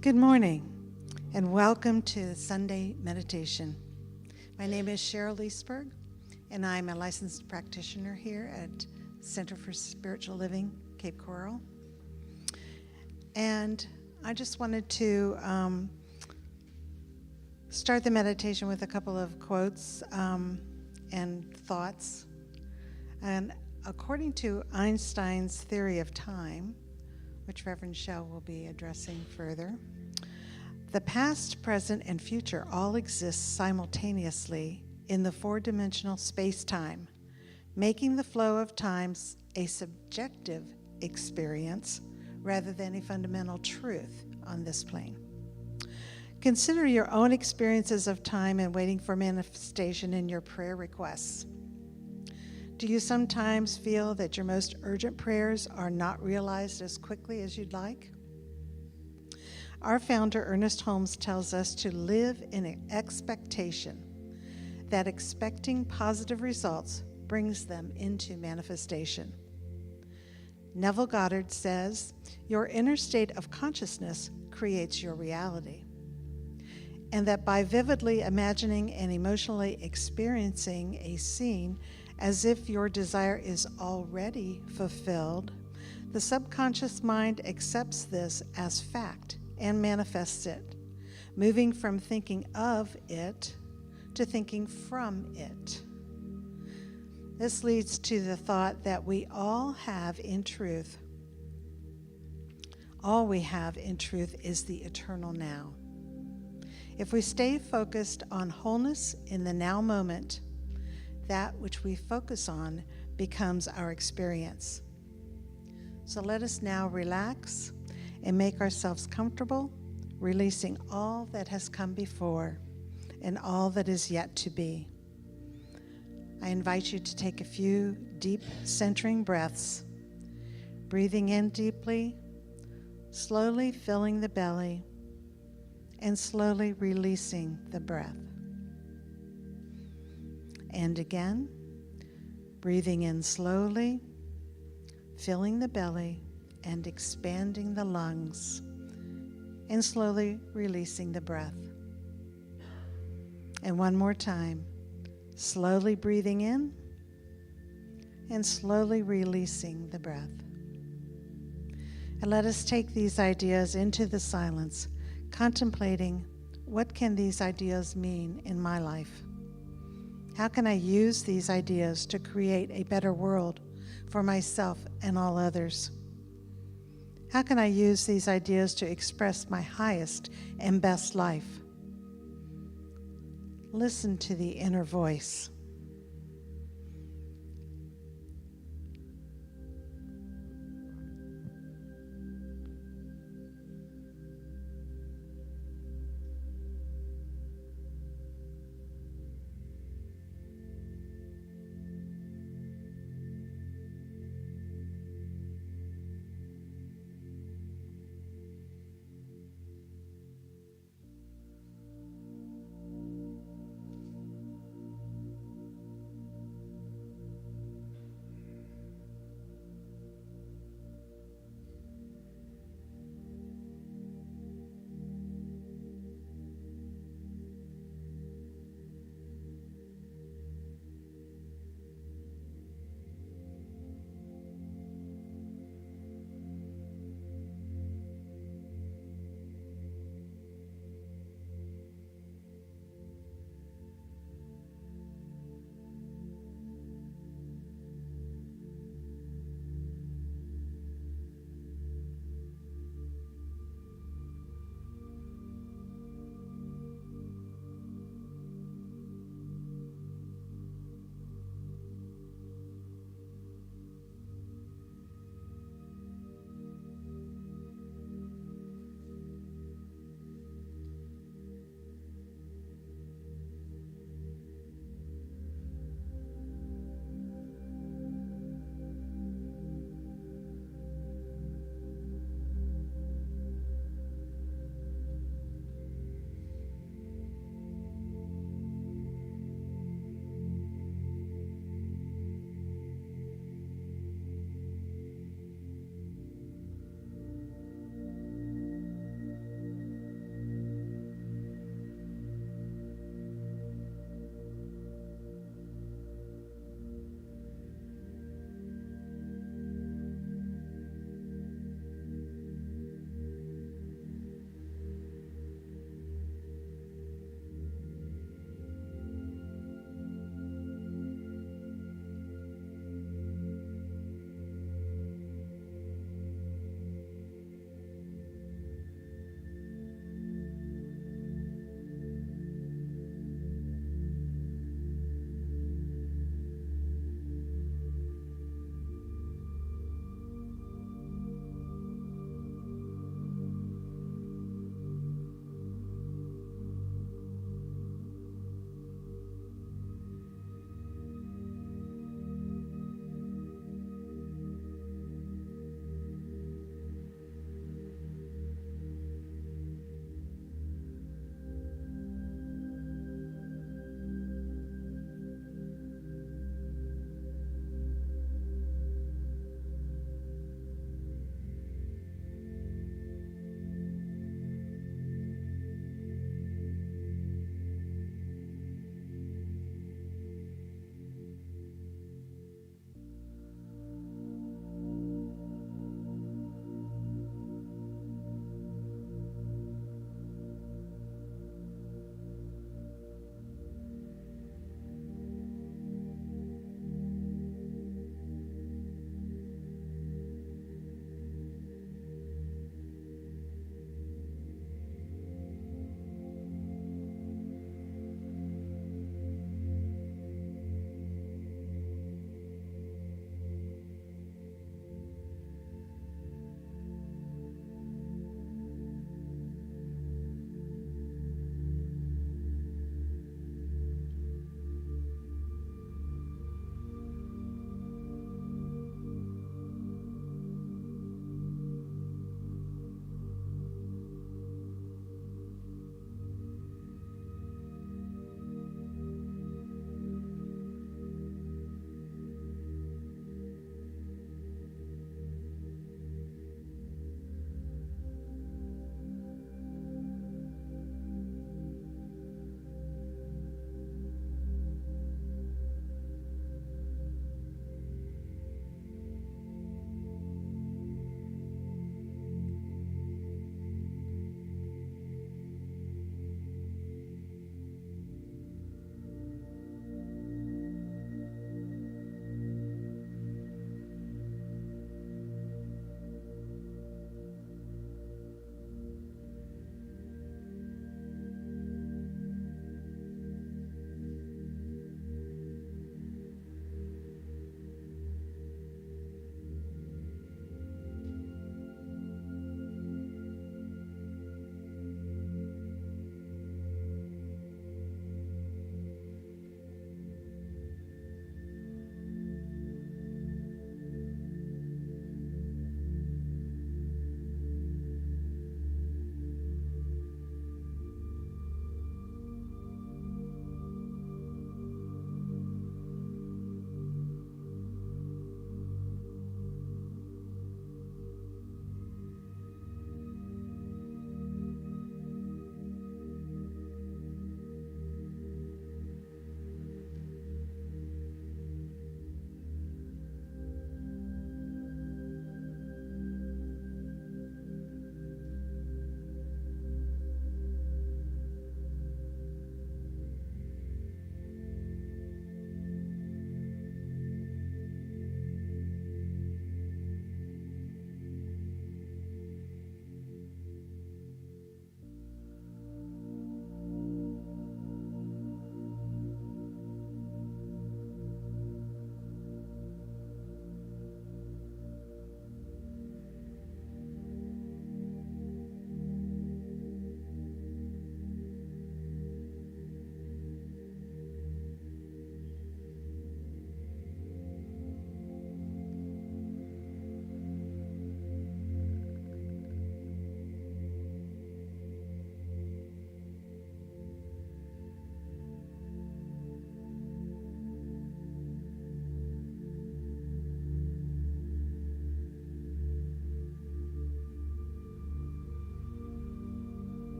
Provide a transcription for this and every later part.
Good morning, and welcome to Sunday Meditation. My name is Cheryl Leesberg, and I'm a licensed practitioner here at Center for Spiritual Living, Cape Coral. And I just wanted to start the meditation with a couple of quotes and thoughts. And according to Einstein's theory of time, which Reverend Shell will be addressing further, the past, present, and future all exist simultaneously in the four-dimensional space-time, making the flow of time a subjective experience rather than a fundamental truth on this plane. Consider your own experiences of time and waiting for manifestation in your prayer requests. Do you sometimes feel that your most urgent prayers are not realized as quickly as you'd like? Our founder, Ernest Holmes, tells us to live in an expectation, that expecting positive results brings them into manifestation. Neville Goddard says, your inner state of consciousness creates your reality, and that by vividly imagining and emotionally experiencing a scene as if your desire is already fulfilled, the subconscious mind accepts this as fact and manifests it, moving from thinking of it to thinking from it. This leads to the thought that we all have in truth. All we have in truth is the eternal now. If we stay focused on wholeness in the now moment, that which we focus on becomes our experience. So let us now relax and make ourselves comfortable, releasing all that has come before and all that is yet to be. I invite you to take a few deep centering breaths, breathing in deeply, slowly filling the belly, and slowly releasing the breath. And again, breathing in slowly, filling the belly and expanding the lungs, and slowly releasing the breath. And one more time, slowly breathing in and slowly releasing the breath. And let us take these ideas into the silence, contemplating what can these ideas mean in my life? How can I use these ideas to create a better world for myself and all others? How can I use these ideas to express my highest and best life? Listen to the inner voice.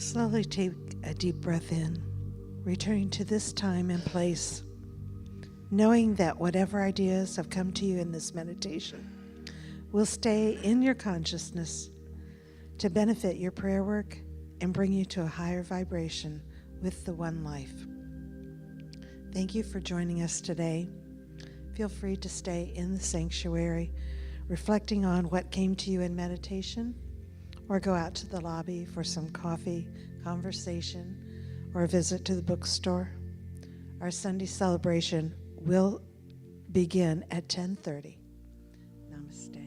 Slowly take a deep breath in, returning to this time and place, knowing that whatever ideas have come to you in this meditation will stay in your consciousness to benefit your prayer work and bring you to a higher vibration with the one life. Thank you for joining us today. Feel free to stay in the sanctuary, reflecting on what came to you in meditation, or go out to the lobby for some coffee, conversation, or a visit to the bookstore. Our Sunday celebration will begin at 10:30. Namaste.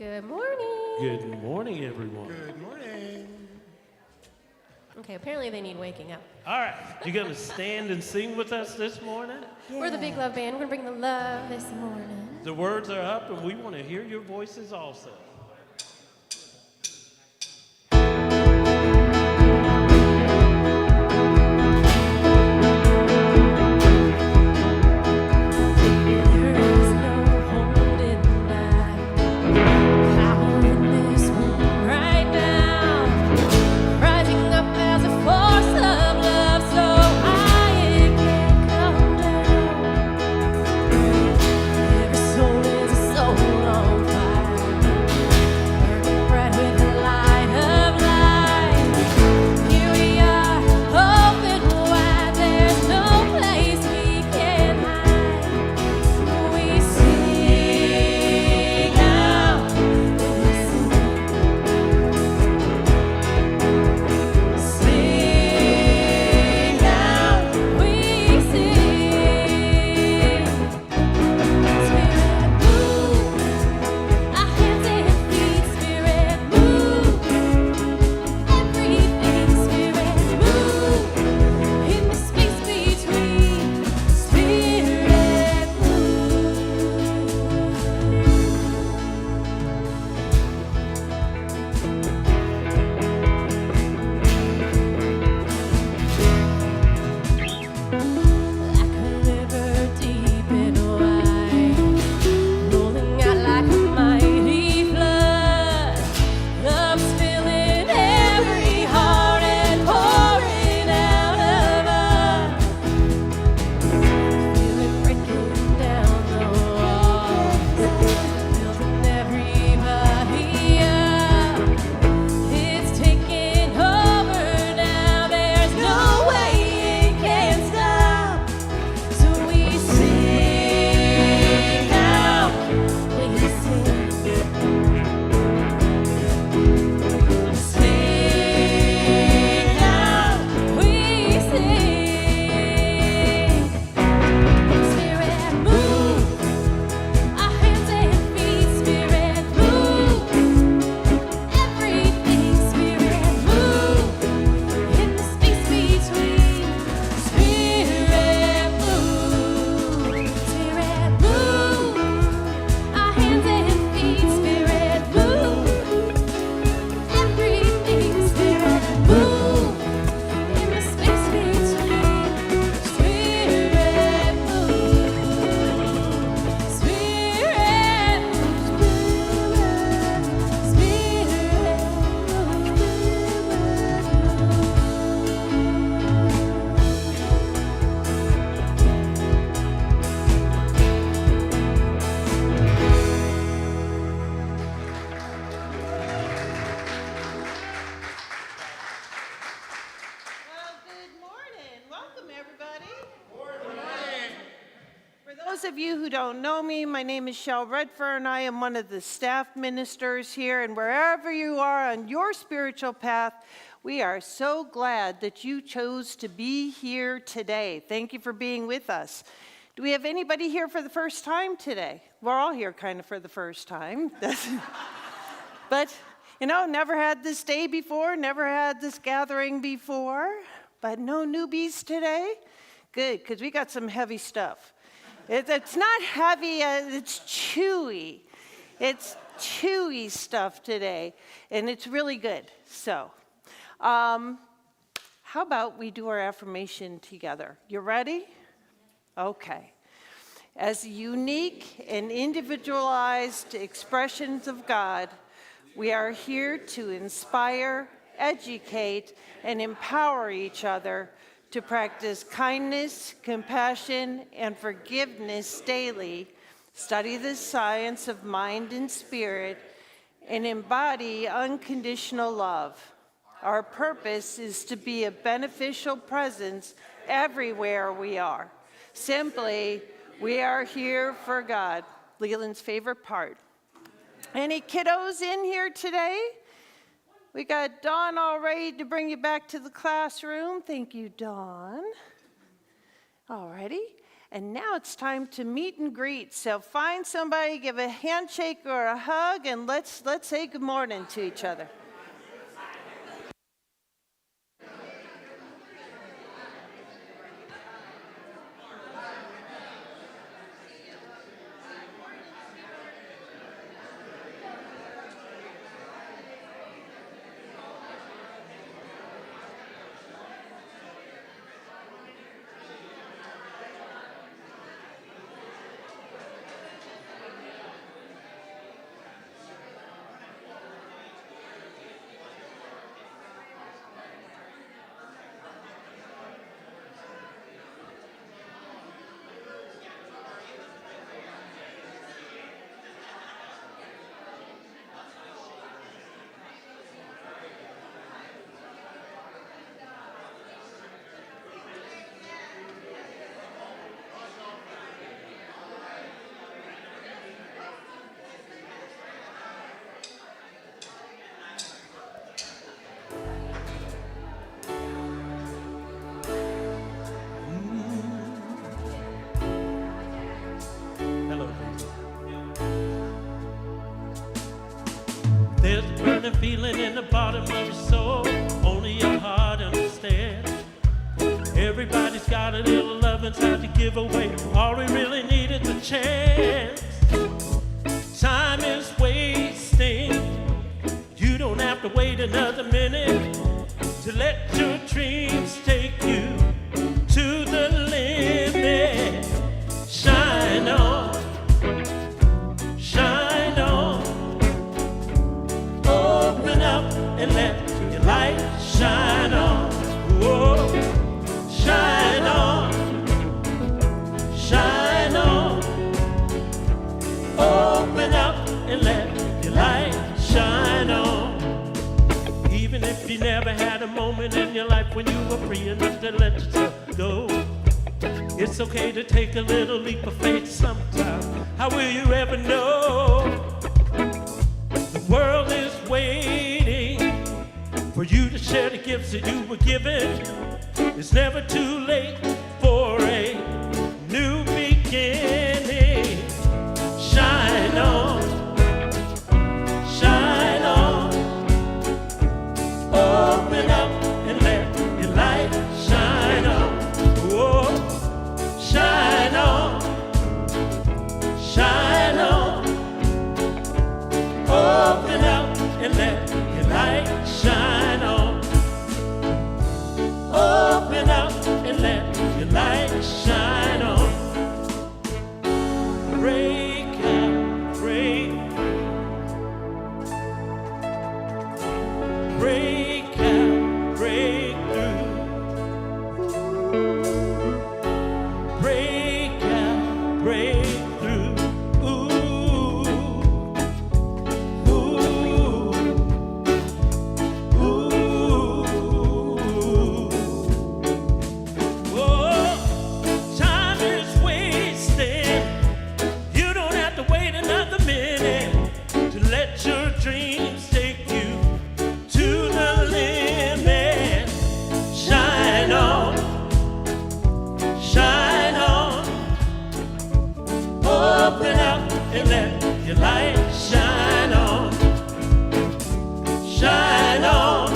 Good morning. Good morning, everyone. Good morning. Okay, apparently they need waking up. All right, you gonna stand and sing with us this morning? We're the Big Love Band. We're gonna bring the love this morning. The words are up, and we want to hear your voices also. Those of you who don't know me, my name is Shel Redfern. I am one of the staff ministers here, and wherever you are on your spiritual path, we are so glad that you chose to be here today. Thank you for being with us. Do we have anybody here for the first time today? We're all here kind of for the first time. But, you know, never had this day before, never had this gathering before, but no newbies today? Good, because we got some heavy stuff. It's not heavy, it's chewy. It's chewy stuff today, and it's really good. So, how about we do our affirmation together? You ready? Okay. As unique and individualized expressions of God, we are here to inspire, educate, and empower each other to practice kindness, compassion, and forgiveness daily, study the science of mind and spirit, and embody unconditional love. Our purpose is to be a beneficial presence everywhere we are. Simply, we are here for God. Leland's favorite part. Any kiddos in here today? We got Dawn all ready to bring you back to the classroom. Thank you, Dawn. All righty. And now it's time to meet and greet. So find somebody, give a handshake or a hug, and let's say good morning to each other. There's a burning feeling in the bottom of your soul, only your heart understands. Everybody's got a little love inside to give away, all we really need is a chance. Time is wasting, you don't have to wait another minute to let your dreams take you to the limit. Shine on, shine on. Open up and let your light shine on. Whoa. Shine on, shine on. Open up and let your light shine on. Even if you never had a moment in your life when you were free enough to let yourself go, it's okay to take a little leap of faith sometime. How will you ever know? The world is waiting for you to share the gifts that you were given. It's never too late for a new beginning. Shine on, shine on. Open up and let your light shine on. Whoa. Shine on, shine on. Open up and let your light shine on. Open up and let your light shine on. Break out, break. Break out, break through. Break out, break through. Ooh, ooh, ooh. Oh, time is wasted. You don't have to wait another minute to let your dreams take you to the limit. Shine on, shine on. Open up and let your light shine on. Shine on,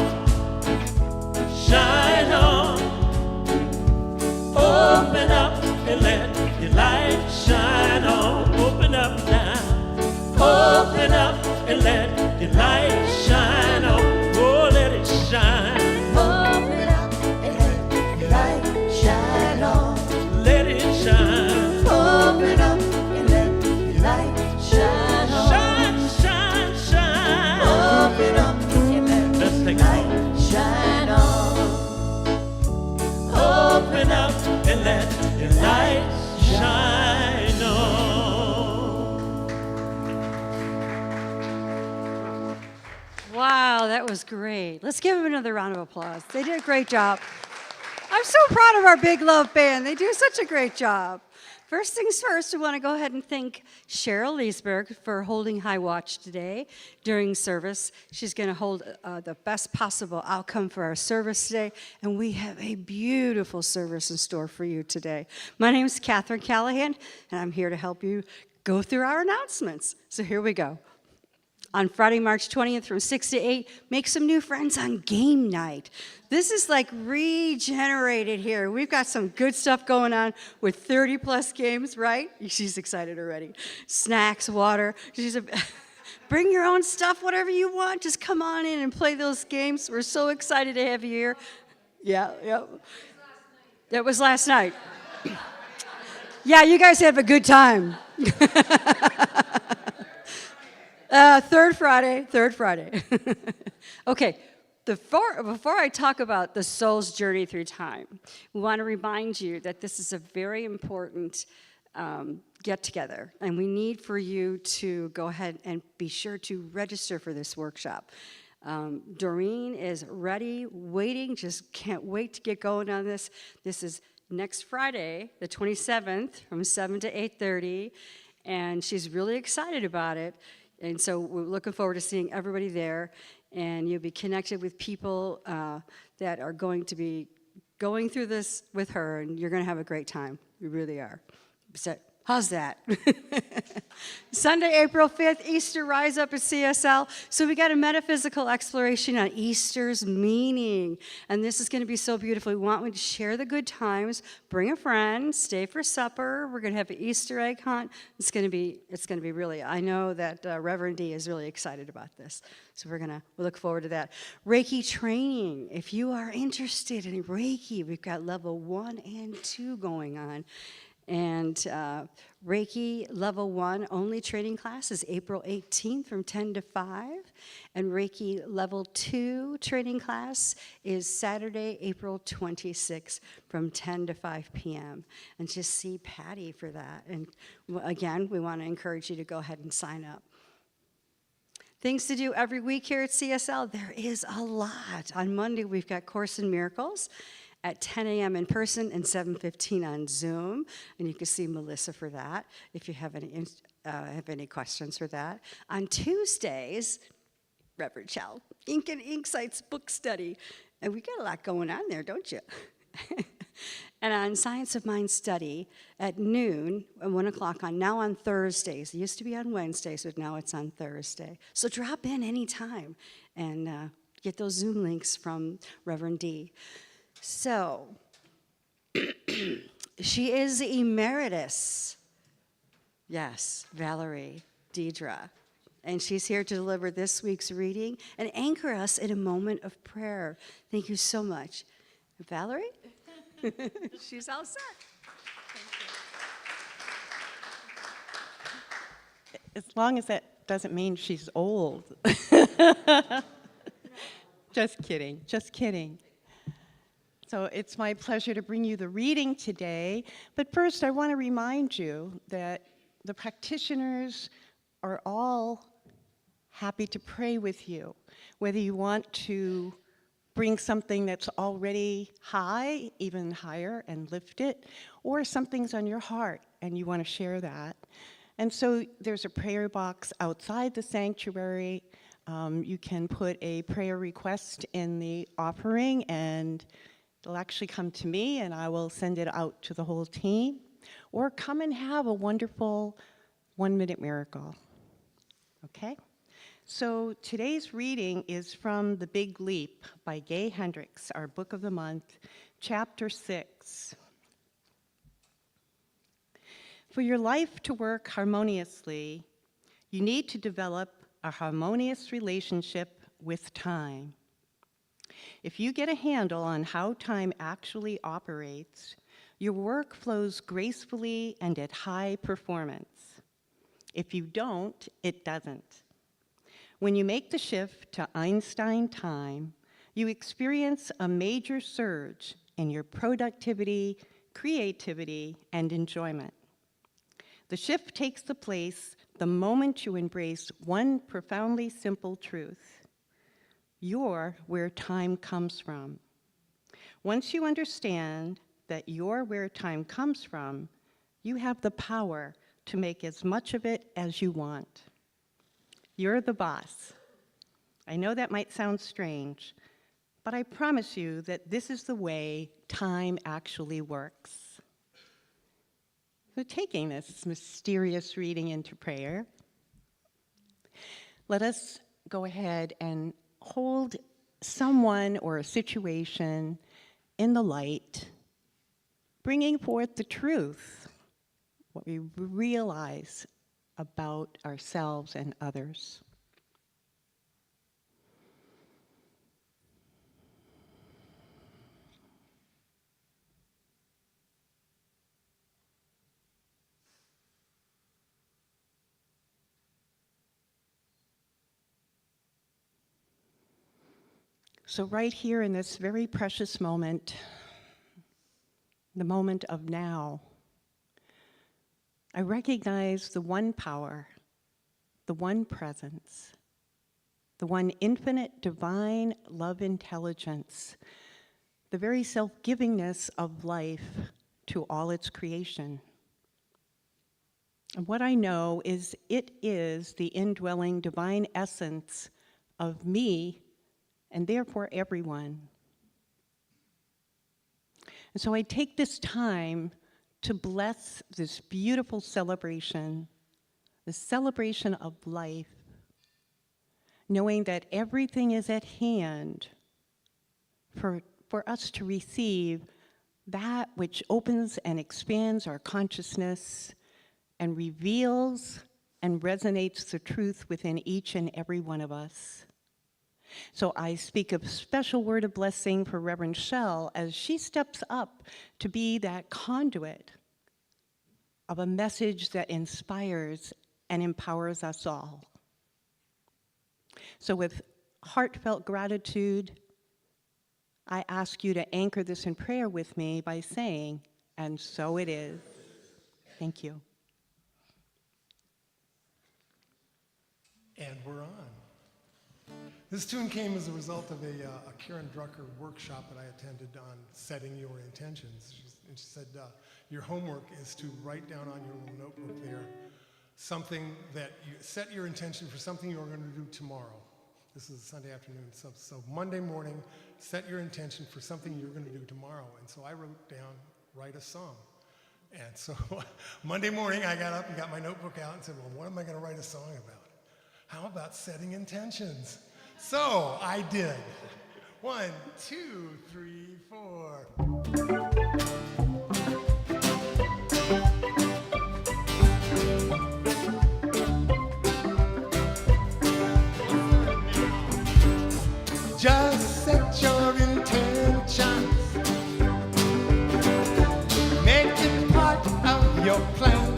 shine on. Open up and let your light shine on. Open up now. Open up and let your light shine on. Oh, let it shine. Open up and let your light shine on. Let it shine. Open up and let your light shine on. Shine, shine, shine. Open up and let Let's your take it light home. shine on. Open up and let your light shine on. Wow, that was great. Let's give them another round of applause. They did a great job. I'm so proud of our Big Love Band. They do such a great job. First things first, we want to go ahead and thank Cheryl Leesberg for holding high watch today during service. She's going to hold the best possible outcome for our service today, and we have a beautiful service in store for you today. My name is Catherine Callahan, and I'm here to help you go through our announcements. So here we go. On Friday, March 20th from 6 to 8, make some new friends on game night. This is like regenerated here. We've got some good stuff going on with 30 plus games, right? She's excited already. Snacks, water. Bring your own stuff, whatever you want. Just come on in and play those games. We're so excited to have you here. Yeah. That was last night. Yeah, you guys have a good time. Third Friday. Okay, before I talk about the soul's journey through time, we want to remind you that this is a very important get-together, and we need for you to go ahead and be sure to register for this workshop. Doreen is ready, waiting, just can't wait to get going on this. This is next Friday, the 27th, from 7 to 8:30, and she's really excited about it. And so we're looking forward to seeing everybody there, and you'll be connected with people that are going to be going through this with her, and you're going to have a great time. You really are. So, how's that? Sunday, April 5th, Easter Rise Up at CSL. So we got a metaphysical exploration on Easter's meaning, and this is going to be so beautiful. We want you to share the good times, bring a friend, stay for supper. We're going to have an Easter egg hunt. It's going to be really. I know that Reverend D is really excited about this, so we look forward to that. Reiki training. If you are interested in Reiki, we've got level 1 and 2 going on. And Reiki Level 1 only training class is April 18th from 10 to 5. And Reiki Level 2 training class is Saturday, April 26th from 10 to 5 p.m. And just see Patty for that. And again, we want to encourage you to go ahead and sign up. Things to do every week here at CSL, there is a lot. On Monday, we've got Course in Miracles at 10 a.m. in person and 7:15 on Zoom, and you can see Melissa for that if you have any questions for that. On Tuesdays, Reverend Chow, Ink and Inksight's book study, and we got a lot going on there, don't you? And on Science of Mind study at noon and 1 o'clock now on Thursdays. It used to be on Wednesdays, but now it's on Thursday. So drop in anytime and get those Zoom links from Reverend D. So, she is emeritus. Yes, Valerie Deidre. And she's here to deliver this week's reading and anchor us in a moment of prayer. Thank you so much. Valerie? She's all set. As long as that doesn't mean she's old. Just kidding. So it's my pleasure to bring you the reading today. But first, I want to remind you that the practitioners are all happy to pray with you. Whether you want to bring something that's already high, even higher, and lift it, or something's on your heart and you want to share that. And so there's a prayer box outside the sanctuary. You can put a prayer request in the offering, and it'll actually come to me, and I will send it out to the whole team. Or come and have a wonderful 1-minute miracle. Okay? So today's reading is from The Big Leap by Gay Hendricks, our book of the month, chapter 6. For your life to work harmoniously, you need to develop a harmonious relationship with time. If you get a handle on how time actually operates, your work flows gracefully and at high performance. If you don't, it doesn't. When you make the shift to Einstein time, you experience a major surge in your productivity, creativity, and enjoyment. The shift takes the place the moment you embrace one profoundly simple truth. You're where time comes from. Once you understand that you're where time comes from, You have the power to make as much of it as you want. You're the boss. I know that might sound strange, but I promise you that this is the way time actually works. So taking this mysterious reading into prayer, let us go ahead and hold someone or a situation in the light, bringing forth the truth, what we realize about ourselves and others. So right here in this very precious moment, the moment of now, I recognize the one power, the one presence, the one infinite divine love intelligence, the very self-givingness of life to all its creation. And what I know is it is the indwelling divine essence of me and therefore everyone. And so I take this time to bless this beautiful celebration, the celebration of life, knowing that everything is at hand for us to receive that which opens and expands our consciousness and reveals and resonates the truth within each and every one of us. So I speak a special word of blessing for Reverend Shell as she steps up to be that conduit of a message that inspires and empowers us all. So with heartfelt gratitude, I ask you to anchor this in prayer with me by saying, "And so it is." Thank you. And we're on. This tune came as a result of a Karen Drucker workshop that I attended on setting your intentions. And she said, your homework is to write down on your little notebook there something that you set your intention for something you're going to do tomorrow. This is a Sunday afternoon. So Monday morning, set your intention for something you're going to do tomorrow. And so I wrote down, write a song. And so Monday morning, I got up and got my notebook out and said, well, what am I going to write a song about? How about setting intentions? So I did. 1, 2, 3, 4. Just set your intentions. Make it part of your plan.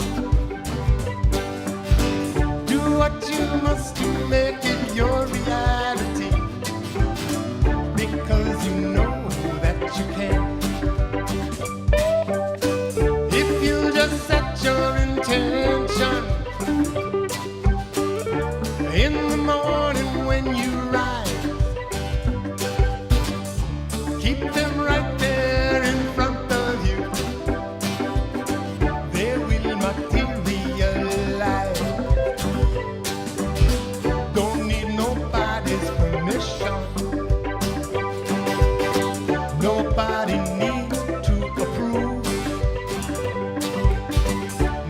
Do what you must to make it your reality, because you know that you can. If you just set your intention in the morning when you rise, keep them right there in front of you. They will materialize. Don't need nobody's permission. Nobody needs to approve.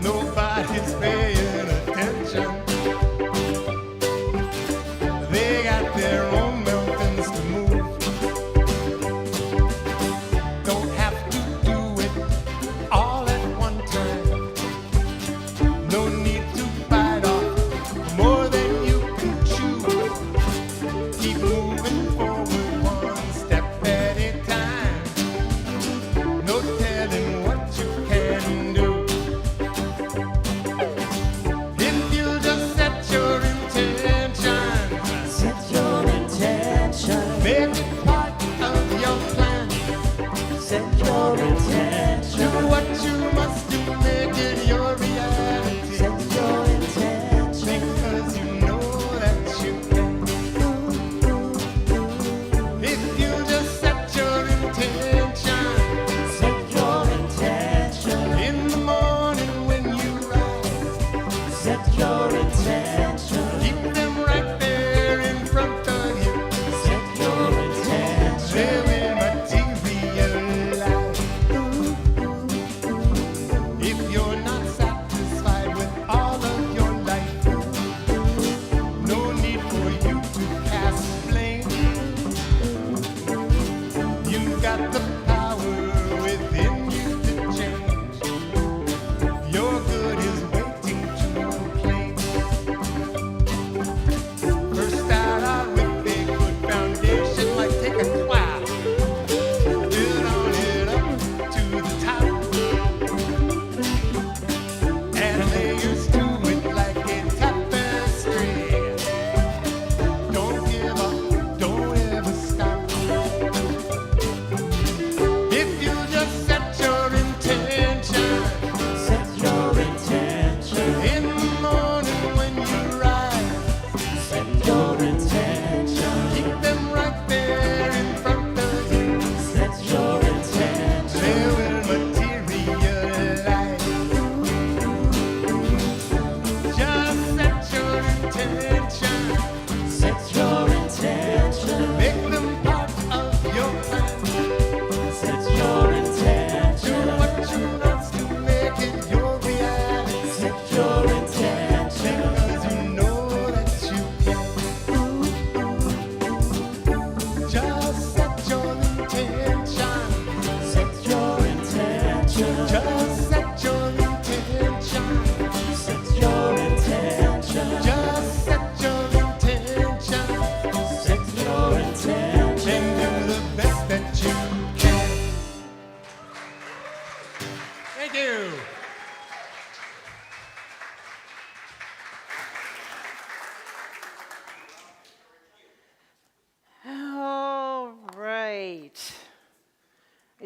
Nobody's paying attention. They got their own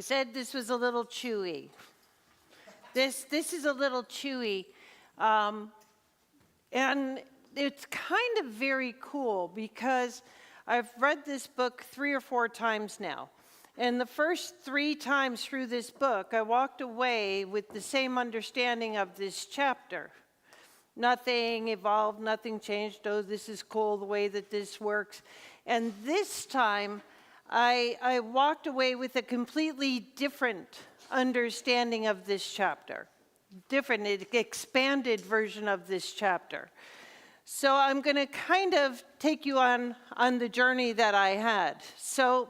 said this was a little chewy. This is a little chewy. And it's kind of very cool because I've read this book 3 or 4 times now. And the first 3 times through this book, I walked away with the same understanding of this chapter. Nothing evolved, nothing changed. Oh, this is cool, the way that this works. And this time, I walked away with a completely different understanding of this chapter. Different, expanded version of this chapter. So I'm going to kind of take you on the journey that I had. So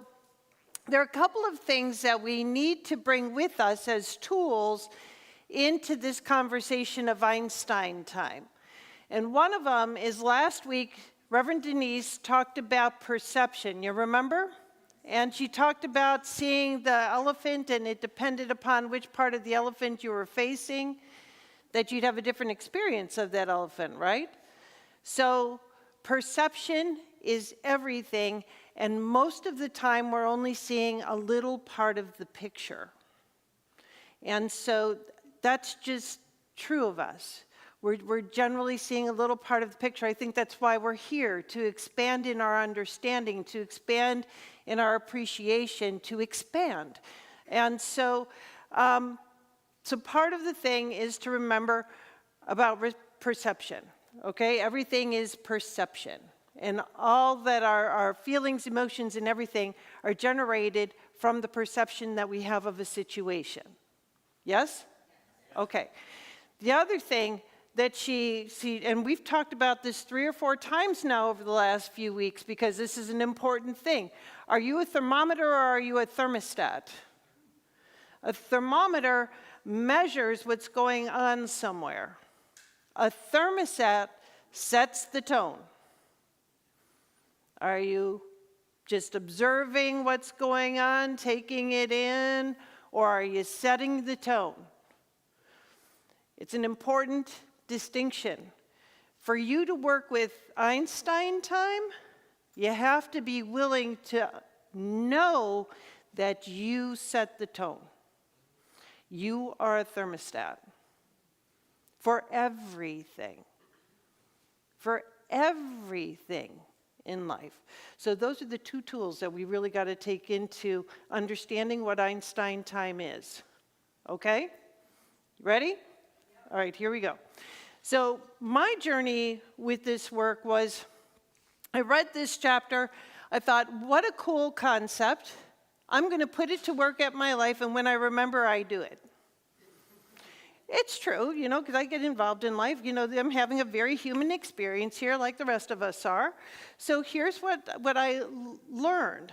there are a couple of things that we need to bring with us as tools into this conversation of Einstein time. And one of them is last week, Reverend Denise talked about perception. You remember? And she talked about seeing the elephant, and it depended upon which part of the elephant you were facing, that you'd have a different experience of that elephant, right? So perception is everything, and most of the time we're only seeing a little part of the picture. And so that's just true of us. We're generally seeing a little part of the picture. I think that's why we're here, to expand in our understanding, to expand in our appreciation, to expand. And so, so part of the thing is to remember about perception, okay? Everything is perception. And all that our feelings, emotions, and everything are generated from the perception that we have of a situation. Yes? Okay. The other thing that and we've talked about this 3 or 4 times now over the last few weeks because this is an important thing. Are you a thermometer or are you a thermostat? A thermometer measures what's going on somewhere. A thermostat sets the tone. Are you just observing what's going on, taking it in, or are you setting the tone? It's an important distinction. For you to work with Einstein time, you have to be willing to know that you set the tone. You are a thermostat for everything. For everything in life. So those are the 2 tools that we really got to take into understanding what Einstein time is. Okay? Ready? All right, here we go. So my journey with this work was, I read this chapter, I thought, what a cool concept. I'm going to put it to work at my life, and when I remember, I do it. It's true, you know, because I get involved in life. You know, I'm having a very human experience here, like the rest of us are. So here's what I learned.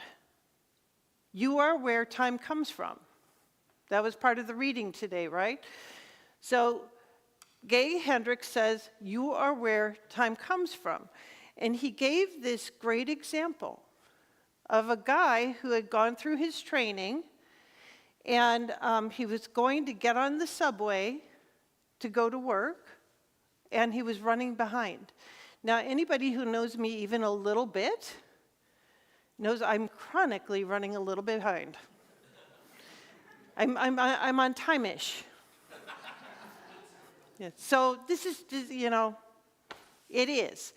You are where time comes from. That was part of the reading today, right? So Gay Hendricks says, you are where time comes from. And he gave this great example of a guy who had gone through his training, and he was going to get on the subway to go to work, and he was running behind. Now, anybody who knows me even a little bit knows I'm chronically running a little bit behind. I'm on time-ish. Yeah, so this is, you know, it is.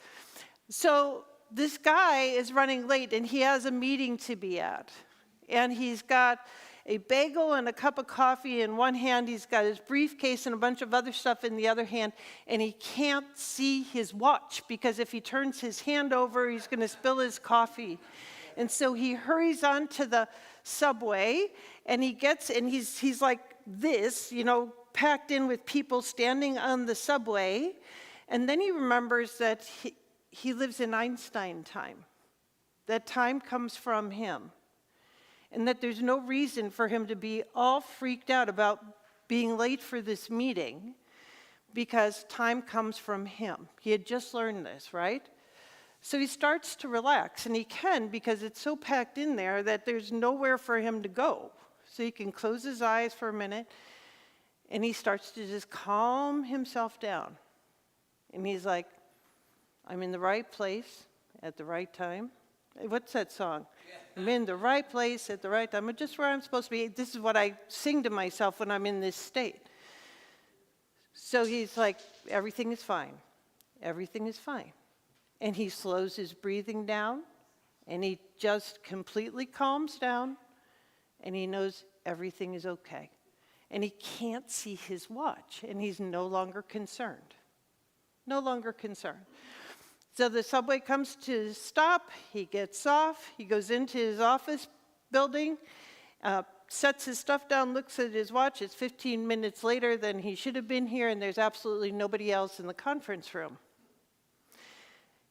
So this guy is running late, and he has a meeting to be at. And he's got a bagel and a cup of coffee in one hand. He's got his briefcase and a bunch of other stuff in the other hand. And he can't see his watch because if he turns his hand over, he's going to spill his coffee. And so he hurries on to the subway, and he gets, and he's like this, you know, packed in with people standing on the subway. And then he remembers that he lives in Einstein time, that time comes from him, and that there's no reason for him to be all freaked out about being late for this meeting because time comes from him. He had just learned this, right? So he starts to relax, and he can because it's so packed in there that there's nowhere for him to go. So he can close his eyes for a minute, and he starts to just calm himself down. And he's like, I'm in the right place at the right time. What's that song? I'm in the right place at the right time. I'm just where I'm supposed to be. This is what I sing to myself when I'm in this state. So he's like, everything is fine. Everything is fine. And he slows his breathing down, and he just completely calms down, and he knows everything is okay. And he can't see his watch, and he's no longer concerned. No longer concerned. So the subway comes to a stop, he gets off, he goes into his office building, sets his stuff down, looks at his watch, it's 15 minutes later than he should have been here, and there's absolutely nobody else in the conference room.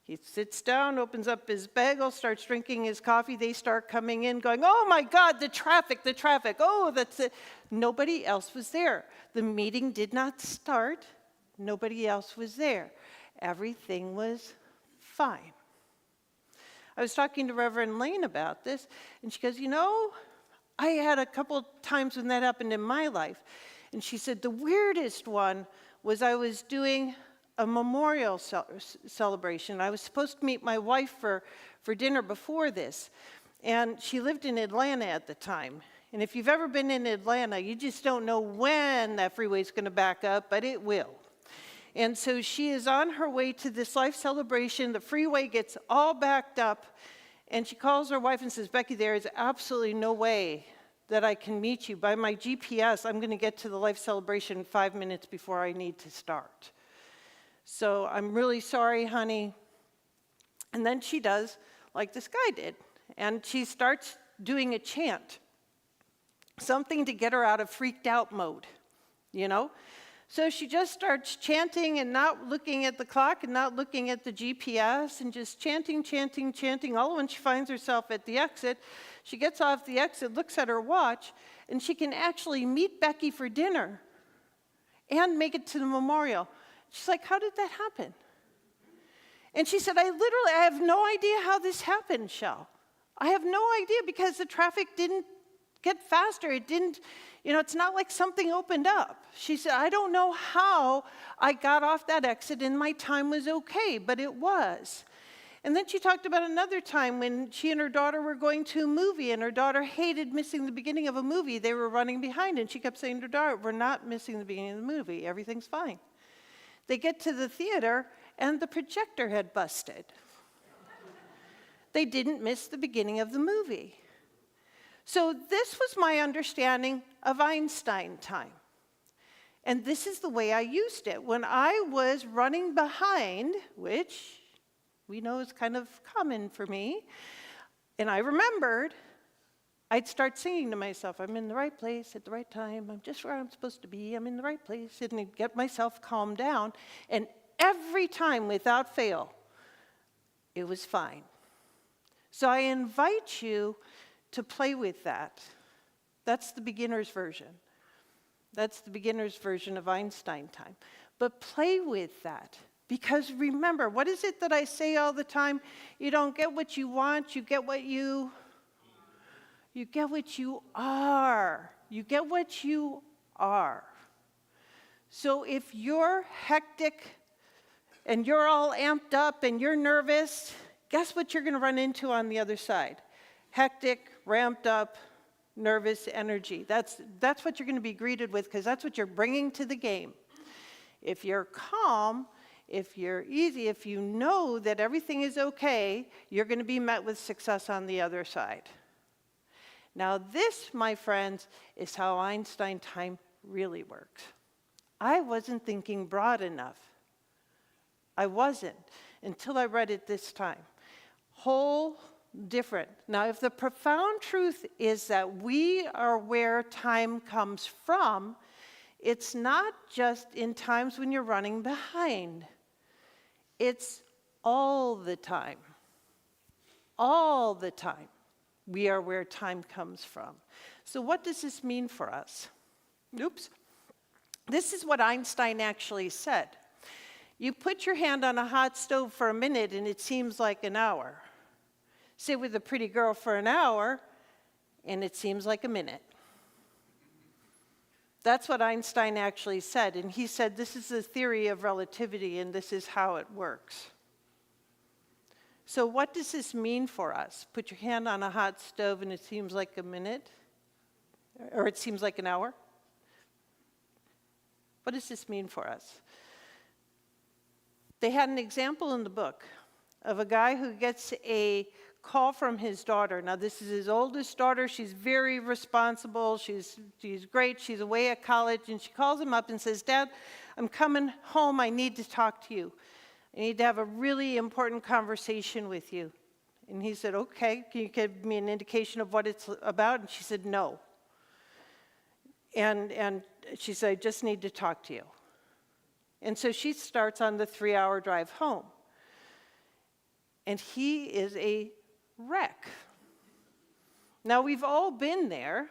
He sits down, opens up his bagel, starts drinking his coffee. They start coming in going, oh my God, the traffic. Oh, that's it. Nobody else was there. The meeting did not start. Nobody else was there. Everything was fine. I was talking to Reverend Lane about this, and she goes, you know, I had a couple times when that happened in my life. And she said, the weirdest one was I was doing a memorial celebration. I was supposed to meet my wife for dinner before this. And she lived in Atlanta at the time. And if you've ever been in Atlanta, you just don't know when that freeway is going to back up, but it will. And so she is on her way to this life celebration. The freeway gets all backed up. And she calls her wife and says, Becky, there is absolutely no way that I can meet you. By my GPS, I'm going to get to the life celebration 5 minutes before I need to start. So I'm really sorry, honey. And then she does like this guy did. And she starts doing a chant. Something to get her out of freaked out mode, you know? So she just starts chanting and not looking at the clock and not looking at the GPS and just chanting. All when she finds herself at the exit, she gets off the exit, looks at her watch, and she can actually meet Becky for dinner and make it to the memorial. She's like, how did that happen? And she said, I have no idea how this happened, Shell. I have no idea because the traffic didn't get faster. It didn't, it's not like something opened up. She said, I don't know how I got off that exit and my time was okay, but it was. And then she talked about another time when she and her daughter were going to a movie and her daughter hated missing the beginning of a movie. They were running behind and she kept saying to her daughter, we're not missing the beginning of the movie. Everything's fine. They get to the theater and the projector had busted. They didn't miss the beginning of the movie. So this was my understanding of Einstein time. And this is the way I used it. When I was running behind, which we know is kind of common for me, and I remembered, I'd start singing to myself, I'm in the right place at the right time, I'm just where I'm supposed to be, I'm in the right place, and I'd get myself calmed down. And every time, without fail, it was fine. So I invite you to play with that. That's the beginner's version. That's the beginner's version of Einstein time. But play with that. Because remember, what is it that I say all the time? You don't get what you want, you get what you get what you are. You get what you are. So if you're hectic and you're all amped up and you're nervous, guess what you're going to run into on the other side? Hectic, ramped up, nervous energy. That's what you're going to be greeted with because that's what you're bringing to the game. If you're calm, if you're easy, if you know that everything is okay, you're going to be met with success on the other side. Now this, my friends, is how Einstein time really works. I wasn't thinking broad enough. I wasn't until I read it this time. Whole different. Now, if the profound truth is that we are where time comes from, it's not just in times when you're running behind. It's all the time. All the time. We are where time comes from. So what does this mean for us? Oops. This is what Einstein actually said. You put your hand on a hot stove for a minute and it seems like an hour. Sit with a pretty girl for an hour and it seems like a minute. That's what Einstein actually said. And he said this is the theory of relativity and this is how it works. So what does this mean for us? Put your hand on a hot stove and it seems like a minute, or it seems like an hour. What does this mean for us? They had an example in the book of a guy who gets a call from his daughter. Now, this is his oldest daughter. She's very responsible. She's great. She's away at college, and she calls him up and says, "Dad, I'm coming home. I need to talk to you. I need to have a really important conversation with you." And he said, "Okay, can you give me an indication of what it's about?" And she said, "No." And she said, "I just need to talk to you." And so she starts on the 3-hour drive home. And he is a wreck. Now, we've all been there.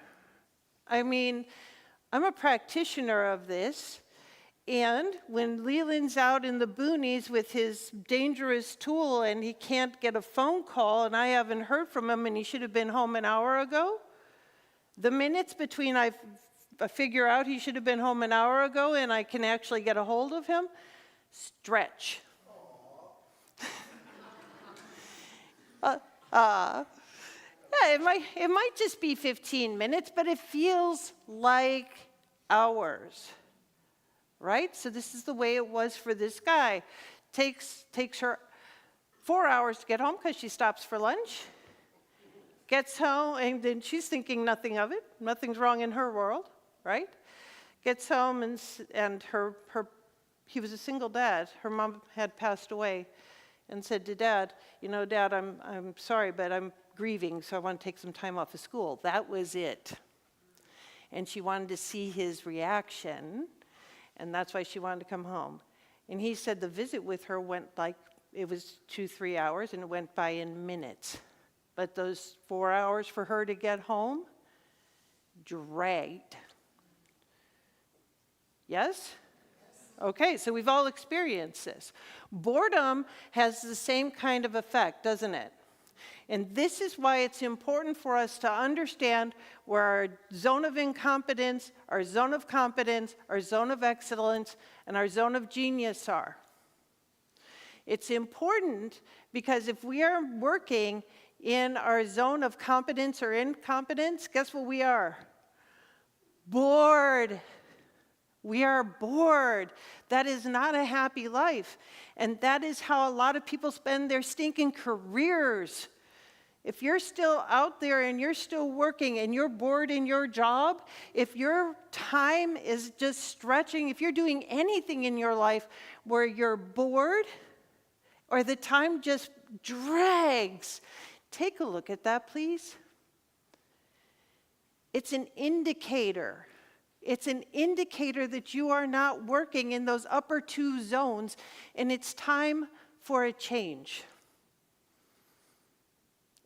I mean, I'm a practitioner of this. And when Leland's out in the boonies with his dangerous tool and he can't get a phone call and I haven't heard from him and he should have been home an hour ago, the minutes between I figure out he should have been home an hour ago and I can actually get a hold of him, stretch. Yeah, it might just be 15 minutes, but it feels like hours, right? So this is the way it was for this guy. Takes her 4 hours to get home because she stops for lunch, gets home, and then she's thinking nothing of it. Nothing's wrong in her world, right? Gets home, and he was a single dad. Her mom had passed away. And said to Dad, "You know, Dad, I'm sorry, but I'm grieving, so I want to take some time off of school." That was it. And she wanted to see his reaction, and that's why she wanted to come home. And he said the visit with her went like, it was 2-3 hours, and it went by in minutes. But those 4 hours for her to get home dragged. Yes? Okay, so we've all experienced this. Boredom has the same kind of effect, doesn't it? And this is why it's important for us to understand where our zone of incompetence, our zone of competence, our zone of excellence, and our zone of genius are. It's important because if we are working in our zone of competence or incompetence, guess what we are? Bored. We are bored. That is not a happy life. And that is how a lot of people spend their stinking careers. If you're still out there and you're still working and you're bored in your job, if your time is just stretching, if you're doing anything in your life where you're bored or the time just drags, take a look at that, please. It's an indicator. It's an indicator that you are not working in those upper two zones, and it's time for a change.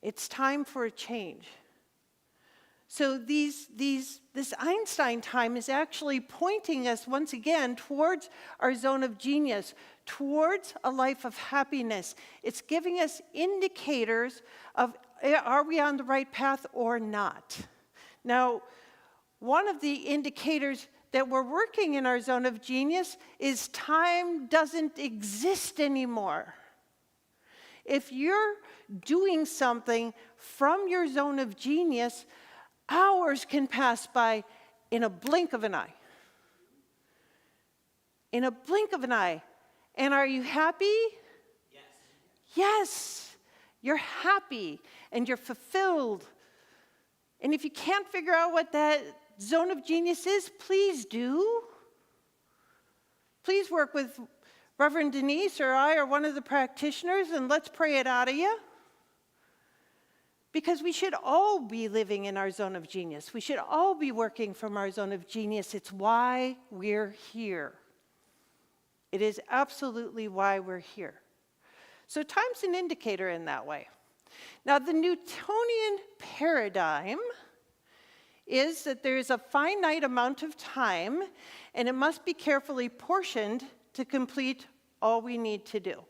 It's time for a change. So this Einstein time is actually pointing us once again towards our zone of genius, towards a life of happiness. It's giving us indicators of are we on the right path or not. Now, one of the indicators that we're working in our zone of genius is time doesn't exist anymore. If you're doing something from your zone of genius, hours can pass by in a blink of an eye. In a blink of an eye. And are you happy? Yes. Yes. You're happy and you're fulfilled. And if you can't figure out what that zone of genius is, please do. Please work with Reverend Denise or I or one of the practitioners and let's pray it out of you. Because we should all be living in our zone of genius. We should all be working from our zone of genius. It's why we're here. It is absolutely why we're here. So time's an indicator in that way. Now, the Newtonian paradigm is that there is a finite amount of time, and it must be carefully portioned to complete all we need to do.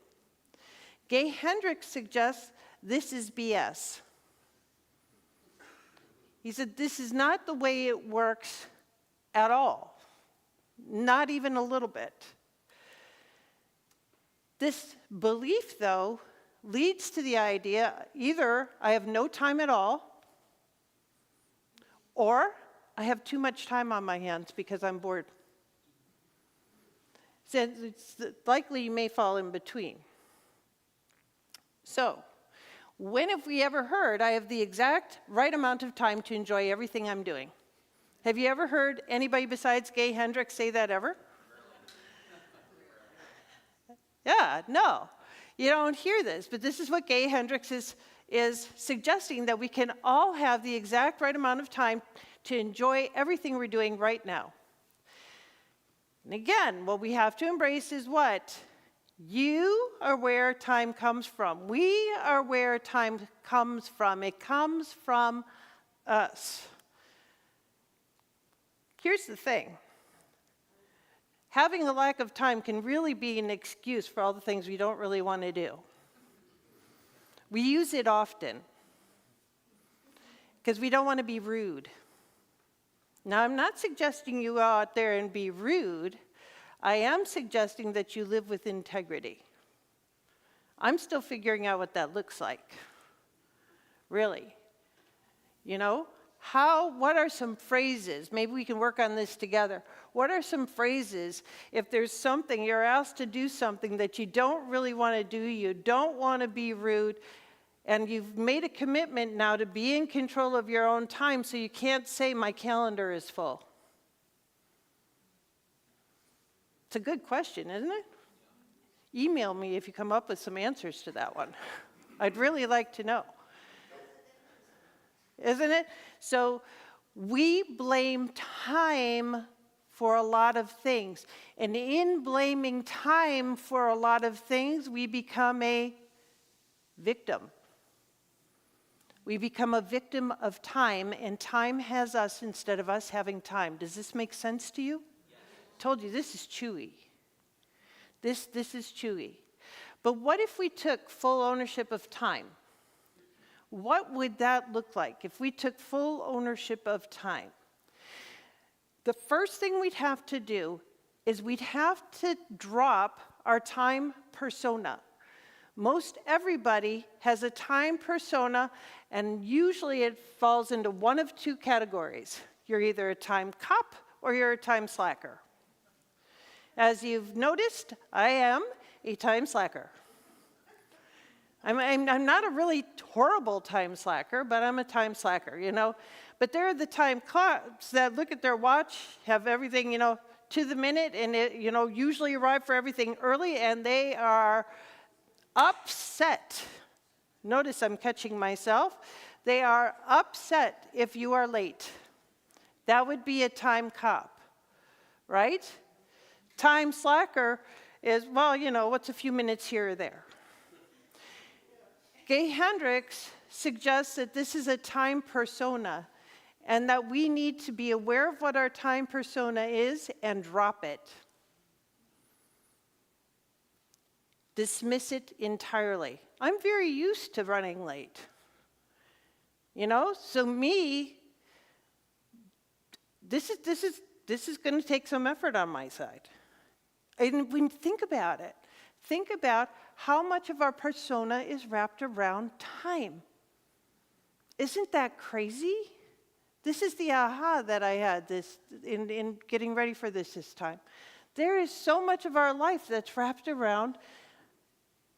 Gay Hendricks suggests this is BS. He said this is not the way it works at all, not even a little bit. This belief, though, leads to the idea either I have no time at all, or I have too much time on my hands because I'm bored. So it's likely you may fall in between. So, when have we ever heard I have the exact right amount of time to enjoy everything I'm doing? Have you ever heard anybody besides Gay Hendricks say that ever? Yeah, no. You don't hear this, but this is what Gay Hendricks is suggesting, that we can all have the exact right amount of time to enjoy everything we're doing right now. And again, what we have to embrace is what? You are where time comes from. We are where time comes from. It comes from us. Here's the thing. Having a lack of time can really be an excuse for all the things we don't really want to do. We use it often because we don't want to be rude. Now, I'm not suggesting you go out there and be rude. I am suggesting that you live with integrity. I'm still figuring out what that looks like. Really. You know? What are some phrases? Maybe we can work on this together. What are some phrases if there's something, you're asked to do something that you don't really want to do, you don't want to be rude, and you've made a commitment now to be in control of your own time, so you can't say my calendar is full? It's a good question, isn't it? Email me if you come up with some answers to that one. I'd really like to know. Isn't it? So we blame time for a lot of things. And in blaming time for a lot of things, we become a victim. We become a victim of time, and time has us instead of us having time. Does this make sense to you? Yes. Told you, this is chewy. This is chewy. But what if we took full ownership of time? What would that look like if we took full ownership of time? The first thing we'd have to do is we'd have to drop our time persona. Most everybody has a time persona, and usually it falls into one of two categories. You're either a time cop or you're a time slacker. As you've noticed, I am a time slacker. I'm not a really horrible time slacker, but I'm a time slacker, you know. But there are the time cops that look at their watch, have everything, you know, to the minute, and usually arrive for everything early, and they are upset. Notice I'm catching myself. They are upset if you are late. That would be a time cop, right? Time slacker is, well, what's a few minutes here or there? Gay Hendricks suggests that this is a time persona, and that we need to be aware of what our time persona is and drop it. Dismiss it entirely. I'm very used to running late. So this is going to take some effort on my side. And when you think about it, think about how much of our persona is wrapped around time. Isn't that crazy? This is the aha that I had in getting ready for this time. There is so much of our life that's wrapped around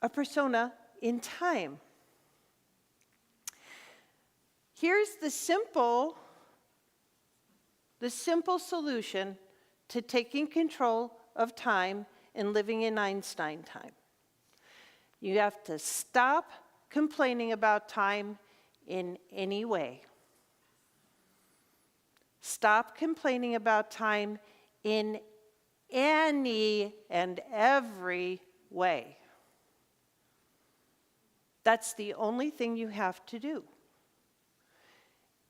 a persona in time. Here's the simple solution to taking control of time and living in Einstein time. You have to stop complaining about time in any way. Stop complaining about time in any and every way. That's the only thing you have to do.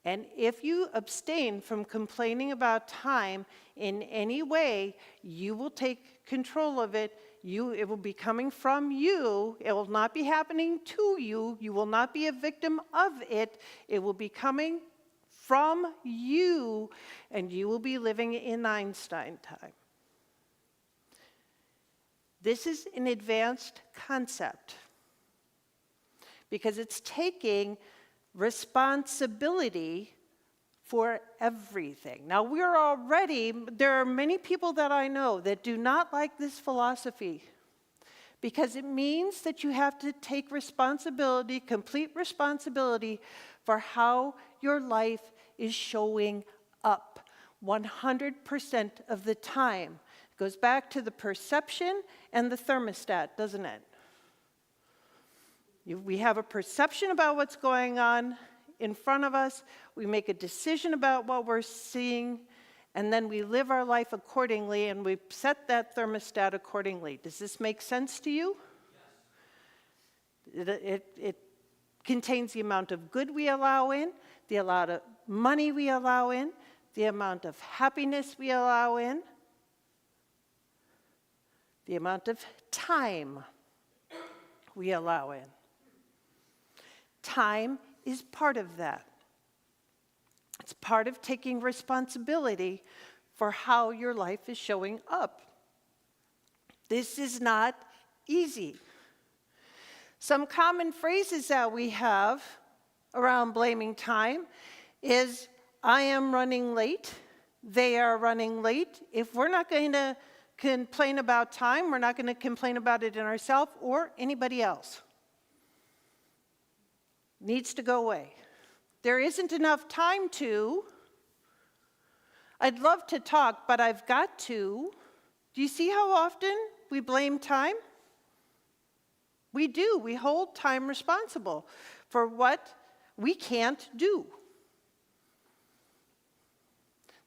And if you abstain from complaining about time in any way, you will take control of it. It will be coming from you. It will not be happening to you. You will not be a victim of it. It will be coming from you, and you will be living in Einstein time. This is an advanced concept. because it's taking responsibility for everything. Now, there are many people that I know that do not like this philosophy because it means that you have to take responsibility, complete responsibility for how your life is showing up 100% of the time. It goes back to the perception and the thermostat, doesn't it? We have a perception about what's going on in front of us, we make a decision about what we're seeing, and then we live our life accordingly, and we set that thermostat accordingly. Does this make sense to you? Yes. It contains the amount of good we allow in, the amount of money we allow in, the amount of happiness we allow in, the amount of time we allow in. Time is part of that. It's part of taking responsibility for how your life is showing up. This is not easy. Some common phrases that we have around blaming time is, I am running late, they are running late. If we're not going to complain about time, we're not going to complain about it in ourselves or anybody else. Needs to go away. There isn't enough time to. I'd love to talk, but I've got to. Do you see how often we blame time? We do. We hold time responsible for what we can't do.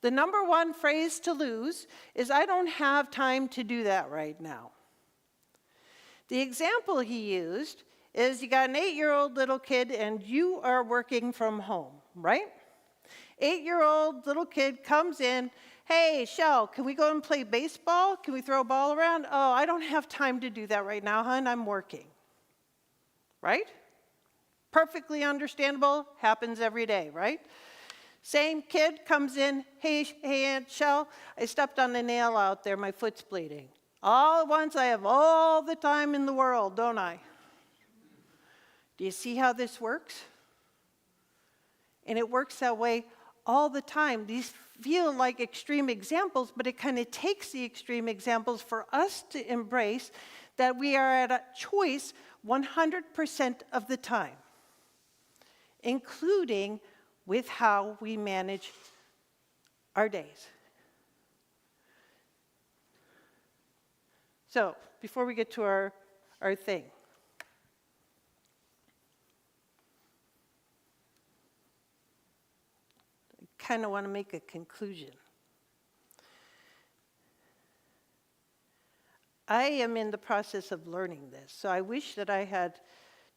The number one phrase to lose is, I don't have time to do that right now. The example he used is, you got an 8-year-old little kid and you are working from home, right? 8-year-old little kid comes in, hey, Shell, can we go and play baseball? Can we throw a ball around? Oh, I don't have time to do that right now, hon, I'm working. Right? Perfectly understandable, happens every day, right? Same kid comes in, hey Aunt Shell, I stepped on a nail out there, my foot's bleeding. All at once, I have all the time in the world, don't I? Do you see how this works? And it works that way all the time. These feel like extreme examples, but it kind of takes the extreme examples for us to embrace that we are at a choice 100% of the time, including with how we manage our days. So, before we get to our thing, kind of want to make a conclusion. I am in the process of learning this, so I wish that I had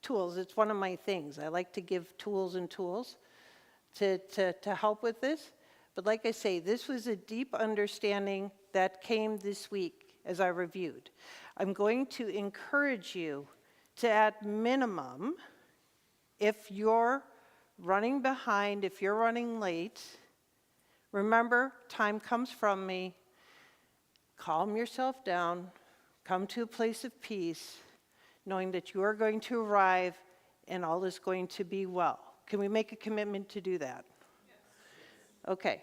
tools. It's one of my things. I like to give tools to help with this. But like I say, this was a deep understanding that came this week as I reviewed. I'm going to encourage you to, at minimum, if you're running behind, if you're running late, remember, time comes from me. Calm yourself down. Come to a place of peace, knowing that you are going to arrive and all is going to be well. Can we make a commitment to do that? Yes. Okay.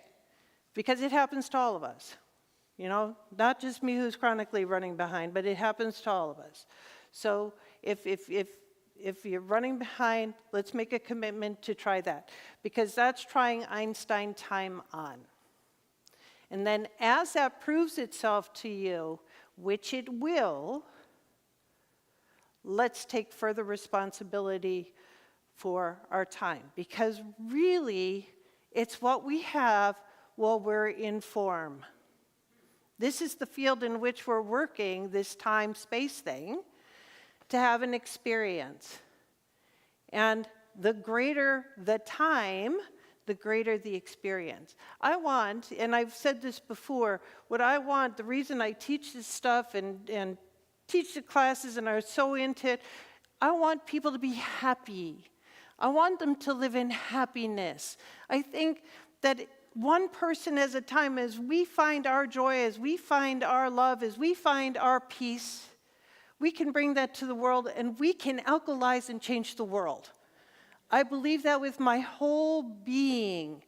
Because it happens to all of us. You know, not just me who's chronically running behind, but it happens to all of us. So if you're running behind, let's make a commitment to try that, because that's trying Einstein time on. And then as that proves itself to you, which it will, let's take further responsibility for our time. Because really, it's what we have while we're in form. This is the field in which we're working, this time-space thing, to have an experience. And the greater the time, the greater the experience. I want, and I've said this before, what I want, the reason I teach this stuff and teach the classes and are so into it, I want people to be happy. I want them to live in happiness. I think that one person at a time, as we find our joy, as we find our love, as we find our peace, We can bring that to the world, and we can alkalize and change the world. I believe that with my whole being.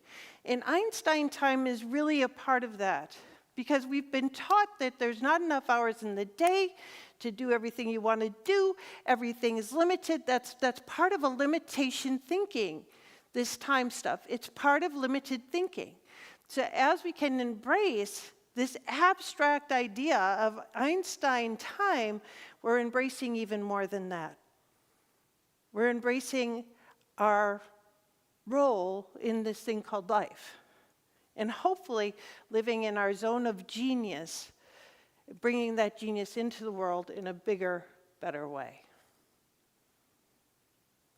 And Einstein time is really a part of that, because we've been taught that there's not enough hours in the day to do everything you want to do. Everything is limited. That's part of a limitation thinking, this time stuff. It's part of limited thinking. So as we can embrace this abstract idea of Einstein time, we're embracing even more than that. We're embracing our role in this thing called life. And hopefully living in our zone of genius, bringing that genius into the world in a bigger, better way.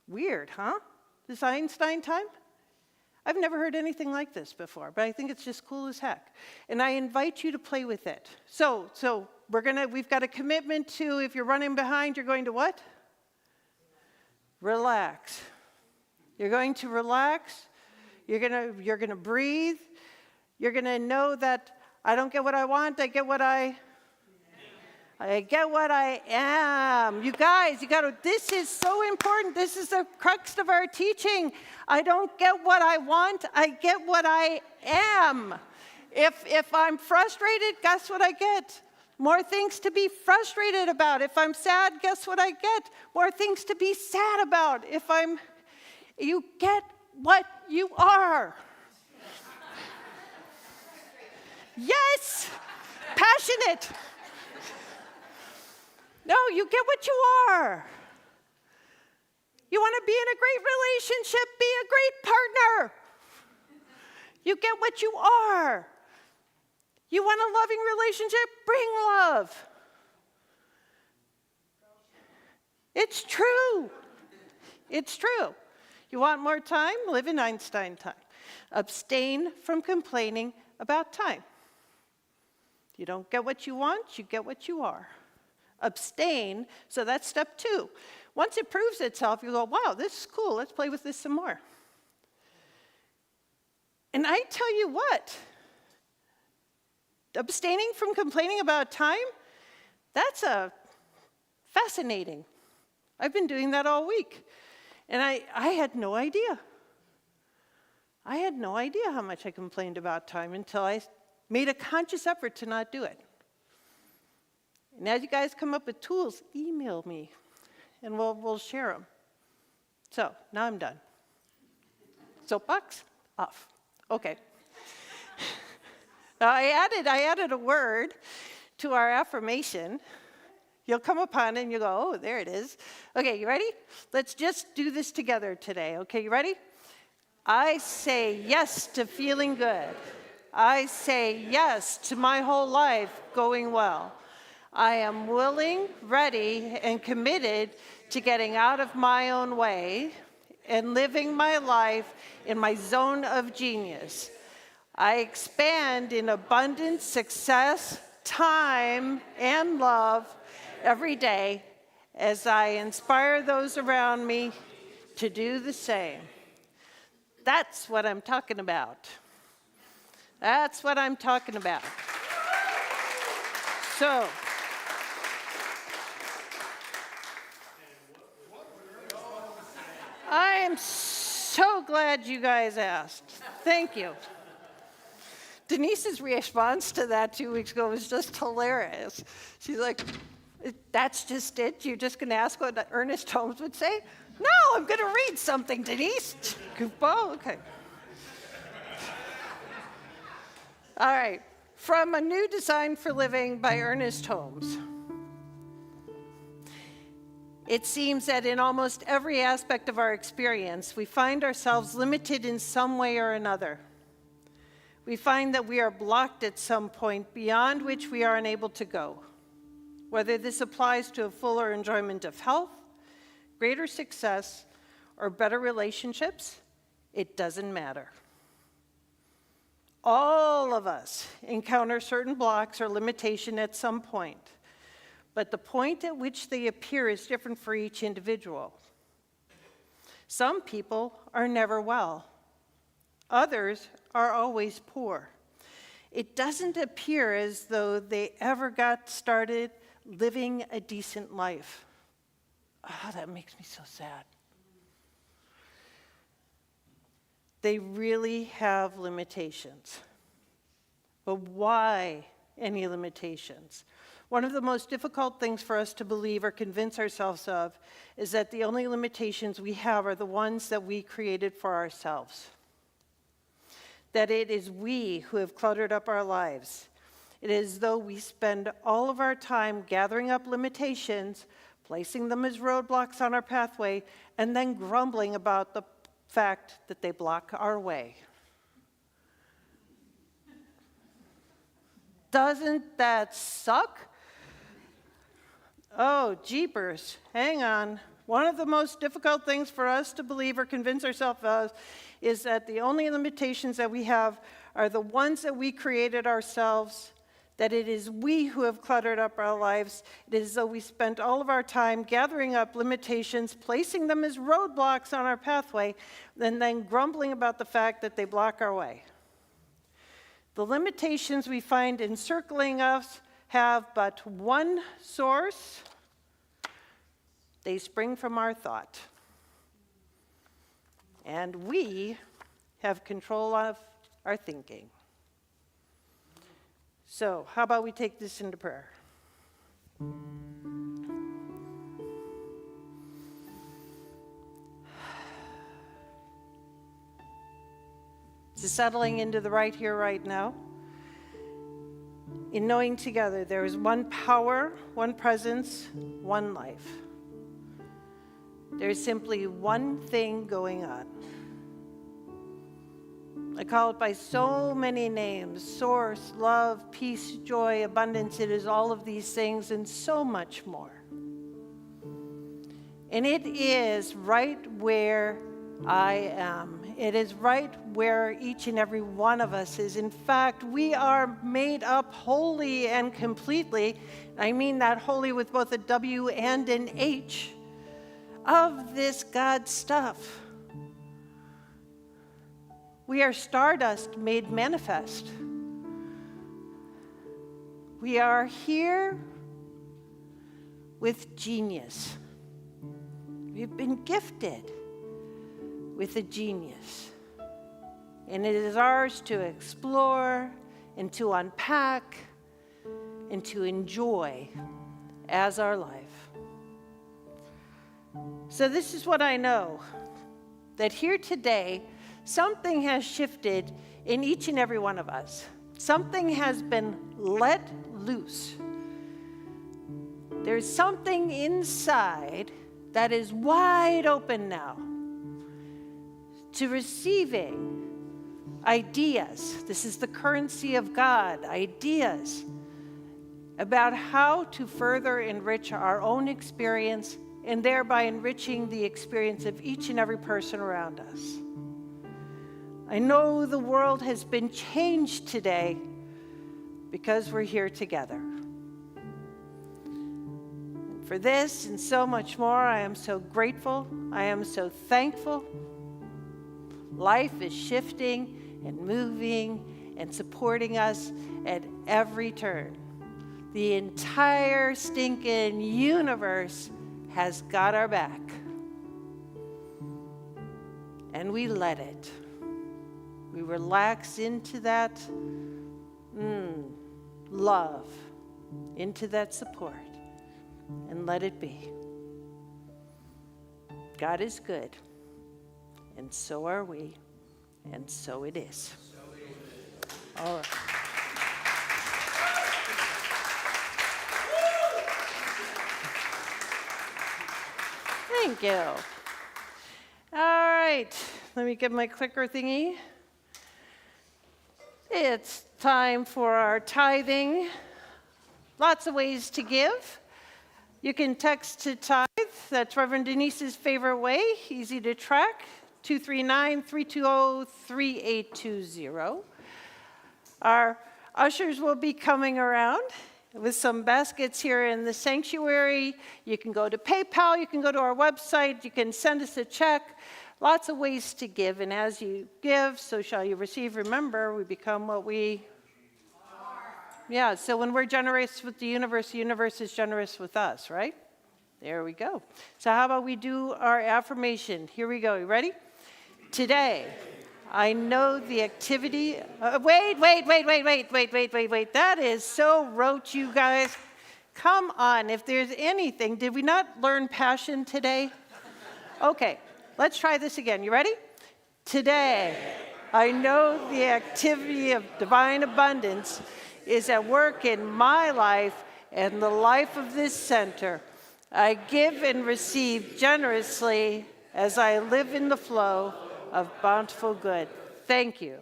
Weird, huh? This Einstein time? I've never heard anything like this before, but I think it's just cool as heck. And I invite you to play with it. So we've got a commitment to, if you're running behind, you're going to what? Relax. You're going to relax. You're going to breathe. You're going to know that I don't get what I want, I get what I get what I am. You guys, this is so important. This is the crux of our teaching. I don't get what I want, I get what I am. If I'm frustrated, guess what I get? More things to be frustrated about. If I'm sad, guess what I get? More things to be sad about. You get what you are. Yes, passionate. No, you get what you are. You want to be in a great relationship, be a great partner. You get what you are. You want a loving relationship, bring love. It's true. It's true. You want more time? Live in Einstein time. Abstain from complaining about time. You don't get what you want, you get what you are. Abstain, so that's step 2. Once it proves itself, you go, wow, this is cool, let's play with this some more. And I tell you what, abstaining from complaining about time, that's fascinating. I've been doing that all week, and I had no idea. I had no idea how much I complained about time until I made a conscious effort to not do it. And as you guys come up with tools, email me, and we'll share them. So, now I'm done. Soapbox? Off. Okay. Now, I added a word to our affirmation. You'll come upon it, and you'll go, oh, there it is. Okay, you ready? Let's just do this together today. Okay, you ready? I say yes to feeling good. I say yes to my whole life going well. I am willing, ready, and committed to getting out of my own way and living my life in my zone of genius. I expand in abundance, success, time, and love every day as I inspire those around me to do the same. That's what I'm talking about. That's what I'm talking about. So, I am so glad you guys asked. Thank you. Denise's response to that 2 weeks ago was just hilarious. She's like, that's just it? You're just going to ask what Ernest Holmes would say? No, I'm going to read something, Denise. Goofball, okay. All right, from A New Design for Living by Ernest Holmes. It seems that in almost every aspect of our experience, we find ourselves limited in some way or another. We find that we are blocked at some point beyond which we are unable to go. Whether this applies to a fuller enjoyment of health, greater success, or better relationships, it doesn't matter. All of us encounter certain blocks or limitation at some point, but the point at which they appear is different for each individual. Some people are never well. Others are always poor. It doesn't appear as though they ever got started living a decent life. Oh, that makes me so sad. They really have limitations. But why any limitations? One of the most difficult things for us to believe or convince ourselves of is that the only limitations we have are the ones that we created for ourselves. That it is we who have cluttered up our lives. It is as though we spend all of our time gathering up limitations, placing them as roadblocks on our pathway, and then grumbling about the fact that they block our way. Doesn't that suck? Oh, jeepers, hang on. One of the most difficult things for us to believe or convince ourselves of is that the only limitations that we have are the ones that we created ourselves, that it is we who have cluttered up our lives. It is as though we spent all of our time gathering up limitations, placing them as roadblocks on our pathway, and then grumbling about the fact that they block our way. The limitations we find encircling us have but one source. They spring from our thought. And we have control of our thinking. So, how about we take this into prayer? To settling into the right here, right now. In knowing together there is one power, one presence, one life. There is simply one thing going on. I call it by so many names: source, love, peace, joy, abundance. It is all of these things and so much more. And it is right where I am. It is right where each and every one of us is. In fact, we are made up wholly and completely, I mean that wholly with both a W and an H, of this God stuff. We are stardust made manifest. We are here with genius. We've been gifted with a genius. And it is ours to explore and to unpack and to enjoy as our life. So this is what I know, that here today, something has shifted in each and every one of us. Something has been let loose. There's something inside that is wide open now to receiving ideas. This is the currency of God, ideas about how to further enrich our own experience and thereby enriching the experience of each and every person around us. I know the world has been changed today because we're here together. And for this and so much more, I am so grateful. I am so thankful. Life is shifting and moving and supporting us at every turn. The entire stinking universe has got our back. And we let it. We relax into that love, into that support, and let it be. God is good, and so are we, and so it is. All right. Thank you. All right, let me get my clicker thingy. It's time for our tithing. Lots of ways to give. You can text to tithe. That's Reverend Denise's favorite way. Easy to track. 239-320-3820. Our ushers will be coming around with some baskets here in the sanctuary. You can go to PayPal. You can go to our website. You can send us a check. Lots of ways to give, and as you give, so shall you receive. Remember, we become what we are. Yeah, so when we're generous with the universe is generous with us, right? There we go. So how about we do our affirmation? Here we go. You ready? Today, I know the activity. Wait. That is so rote, you guys. Come on. If there's anything, did we not learn passion today? Okay, let's try this again. You ready? Today, I know the activity of divine abundance is at work in my life and the life of this center. I give and receive generously as I live in the flow of bountiful good. Thank you.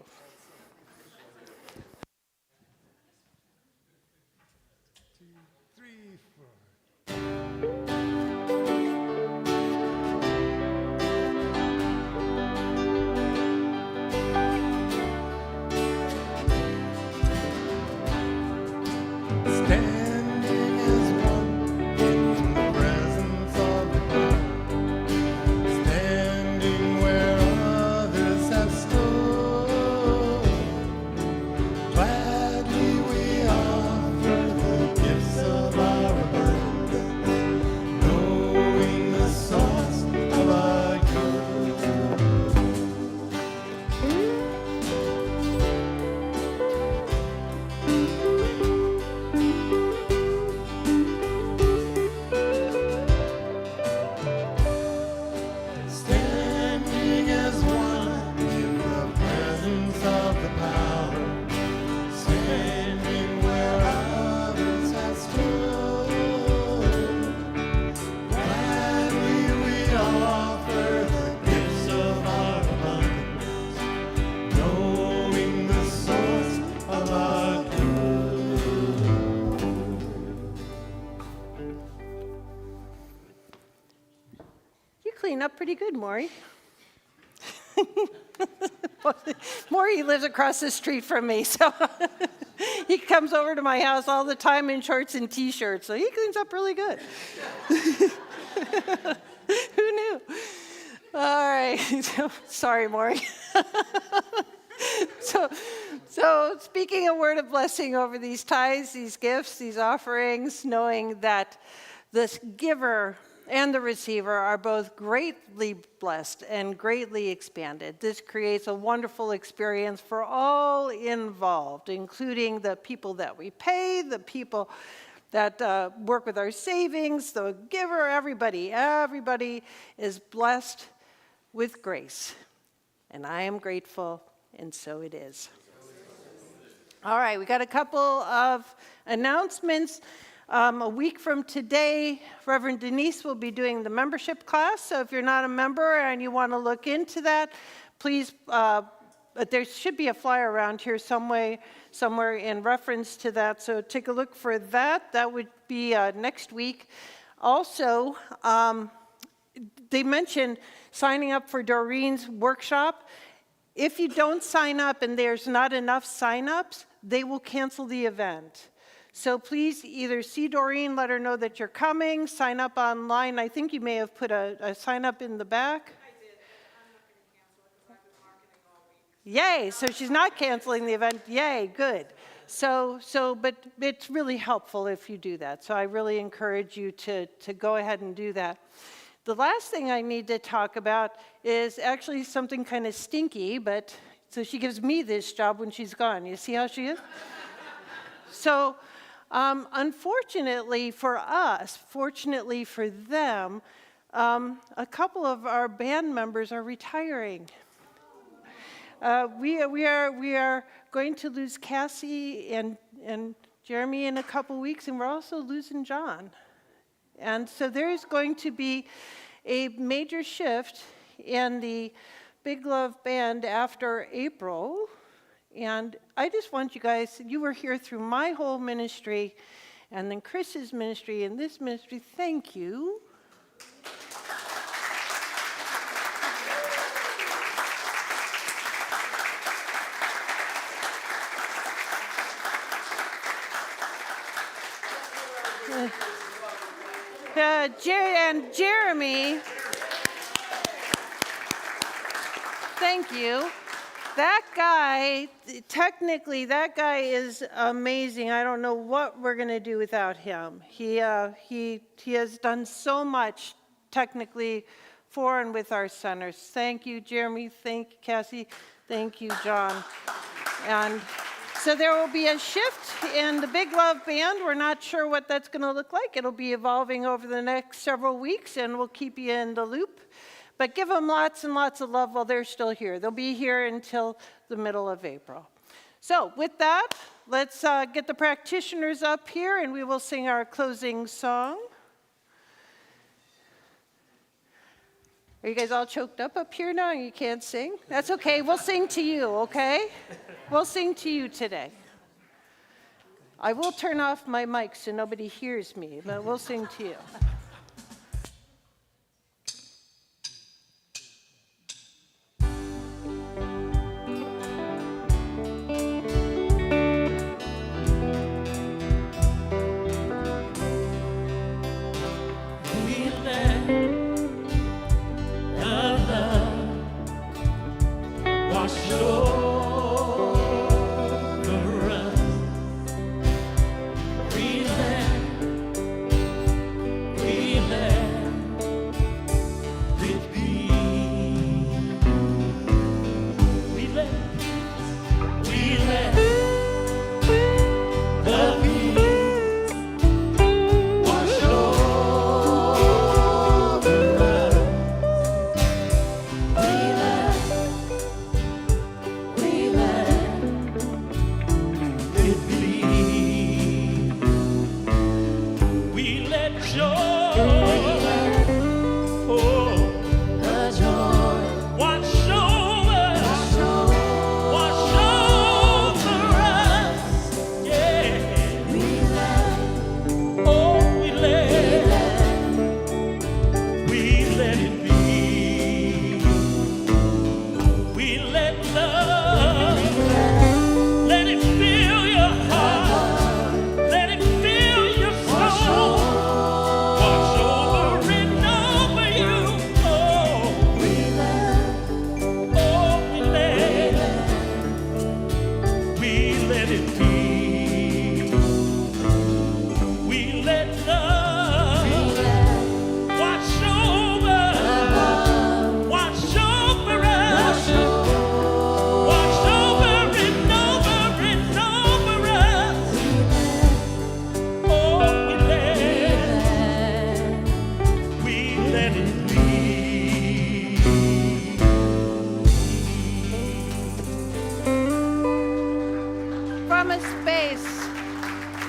Standing as one in the presence of the God, standing where others have stood. Gladly we offer the gifts of our abundance, knowing the source of our good. Standing as one in the presence of the power, standing where others have stood. Gladly we offer the gifts of our abundance, knowing the source of our good. You clean up pretty good, Maury. Maury lives across the street from me, so he comes over to my house all the time in shorts and T-shirts, so he cleans up really good. Who knew? All right. Sorry, Maury. So speaking a word of blessing over these tithes, these gifts, these offerings, knowing that this giver and the receiver are both greatly blessed and greatly expanded. This creates a wonderful experience for all involved, including the people that we pay, the people that work with our savings, the giver, everybody. Everybody is blessed with grace. And I am grateful, and so it is. All right, we got a couple of announcements. A week from today, Reverend Denise will be doing the membership class. So if you're not a member and you want to look into that, please, there should be a flyer around here somewhere in reference to that. So take a look for that. That would be next week. Also, they mentioned signing up for Doreen's workshop. If you don't sign up and there's not enough sign-ups, they will cancel the event. So please either see Doreen, let her know that you're coming, sign up online. I think you may have put a sign up in the back. I did. I'm not going to cancel it because I've been marketing all week. Yay, so she's not canceling the event. Yay, good. But it's really helpful if you do that. So I really encourage you to go ahead and do that. The last thing I need to talk about is actually something kind of stinky, but so she gives me this job when she's gone. You see how she is? So unfortunately for us, fortunately for them, a couple of our band members are retiring. We are going to lose Cassie and Jeremy in a couple weeks, and we're also losing John. And so there's going to be a major shift in the Big Love Band after April. And I just want you guys, you were here through my whole ministry, and then Chris's ministry and this ministry. Thank you. And Jeremy, thank you. That guy, technically, that guy is amazing. I don't know what we're going to do without him. He has done so much technically for and with our centers. Thank you, Jeremy. Thank you, Cassie. Thank you, John. And so there will be a shift in the Big Love Band. We're not sure what that's going to look like. It'll be evolving over the next several weeks, and we'll keep you in the loop. But give them lots and lots of love while they're still here. They'll be here until the middle of April. So with that, let's get the practitioners up here, and we will sing our closing song. Are you guys all choked up here now? You can't sing? That's okay. We'll sing to you, okay? We'll sing to you today. I will turn off my mic so nobody hears me, but we'll sing to you.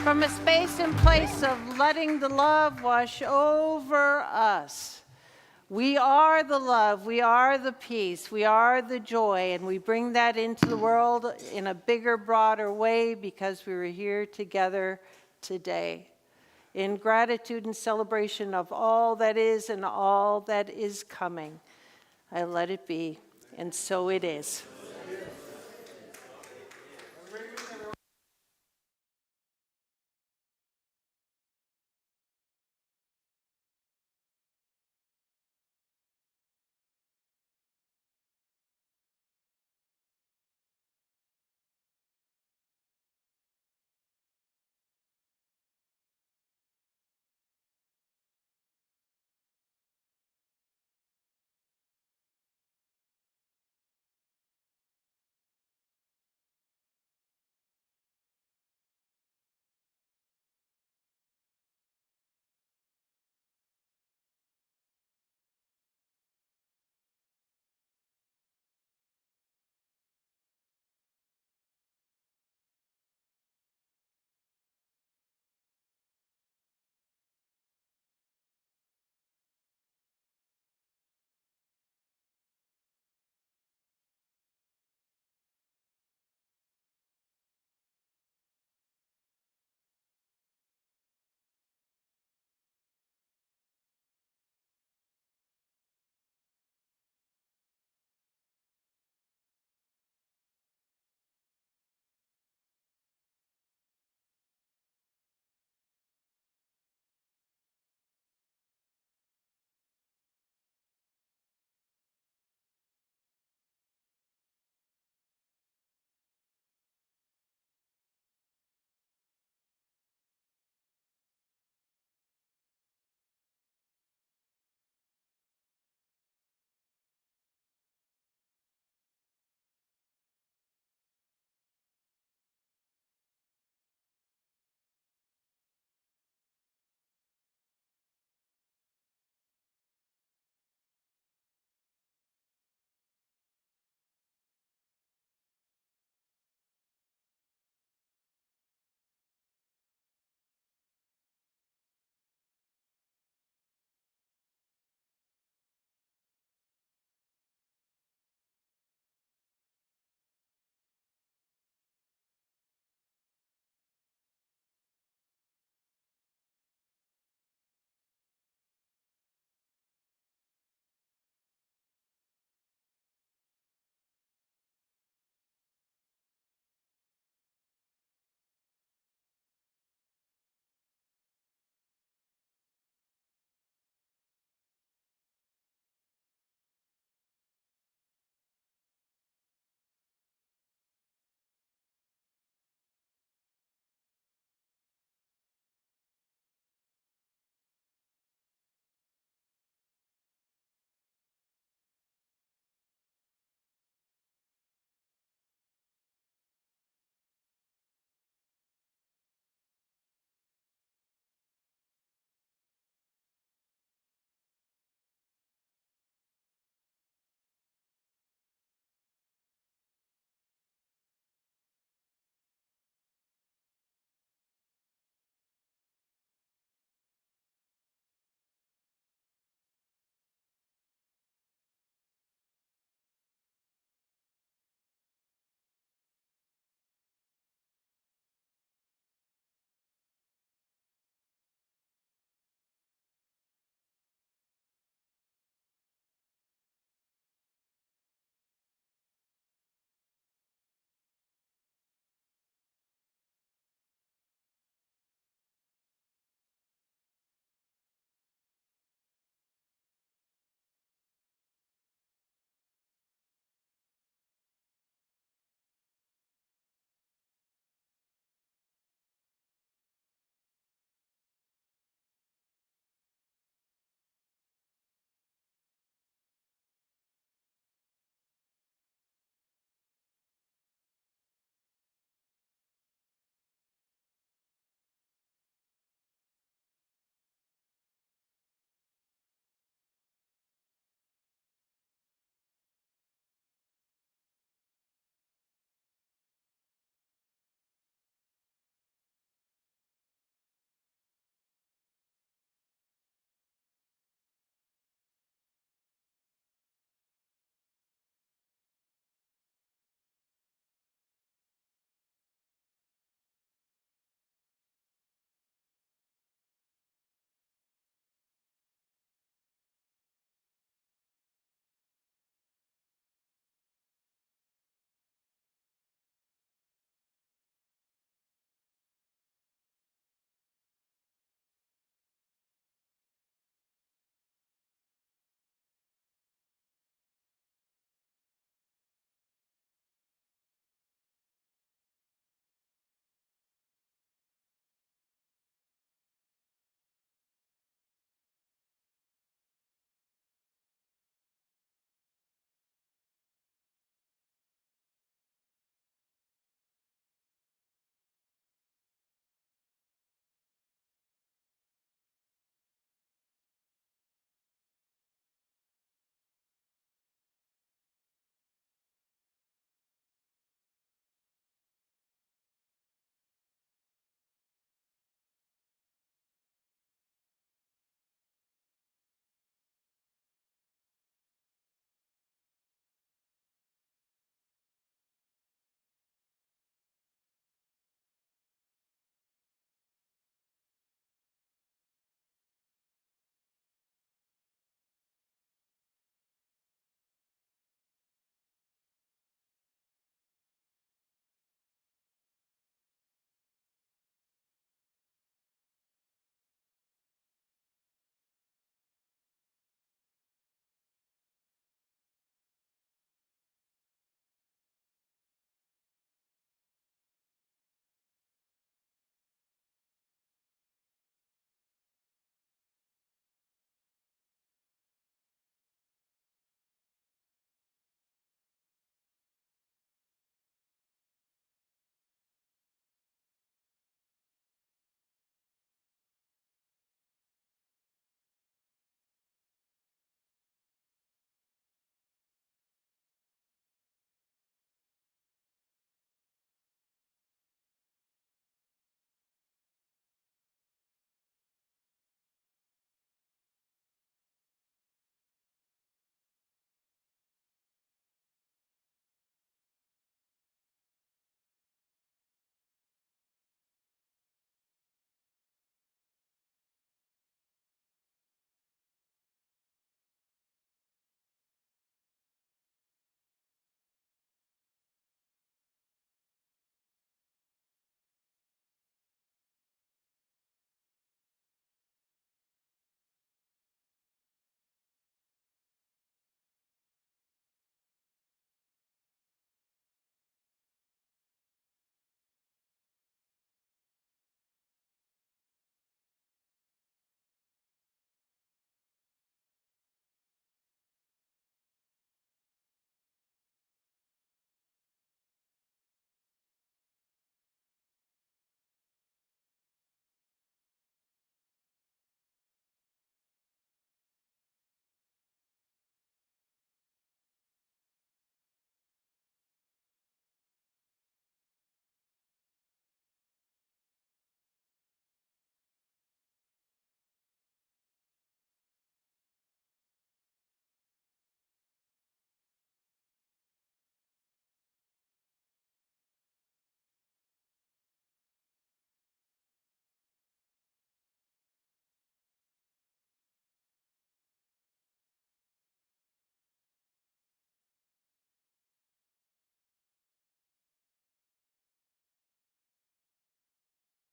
From a space and place of letting the love wash over us. We are the love, we are the peace, we are the joy, and we bring that into the world in a bigger, broader way because we were here together today. In gratitude and celebration of all that is and all that is coming, I let it be, and so it is.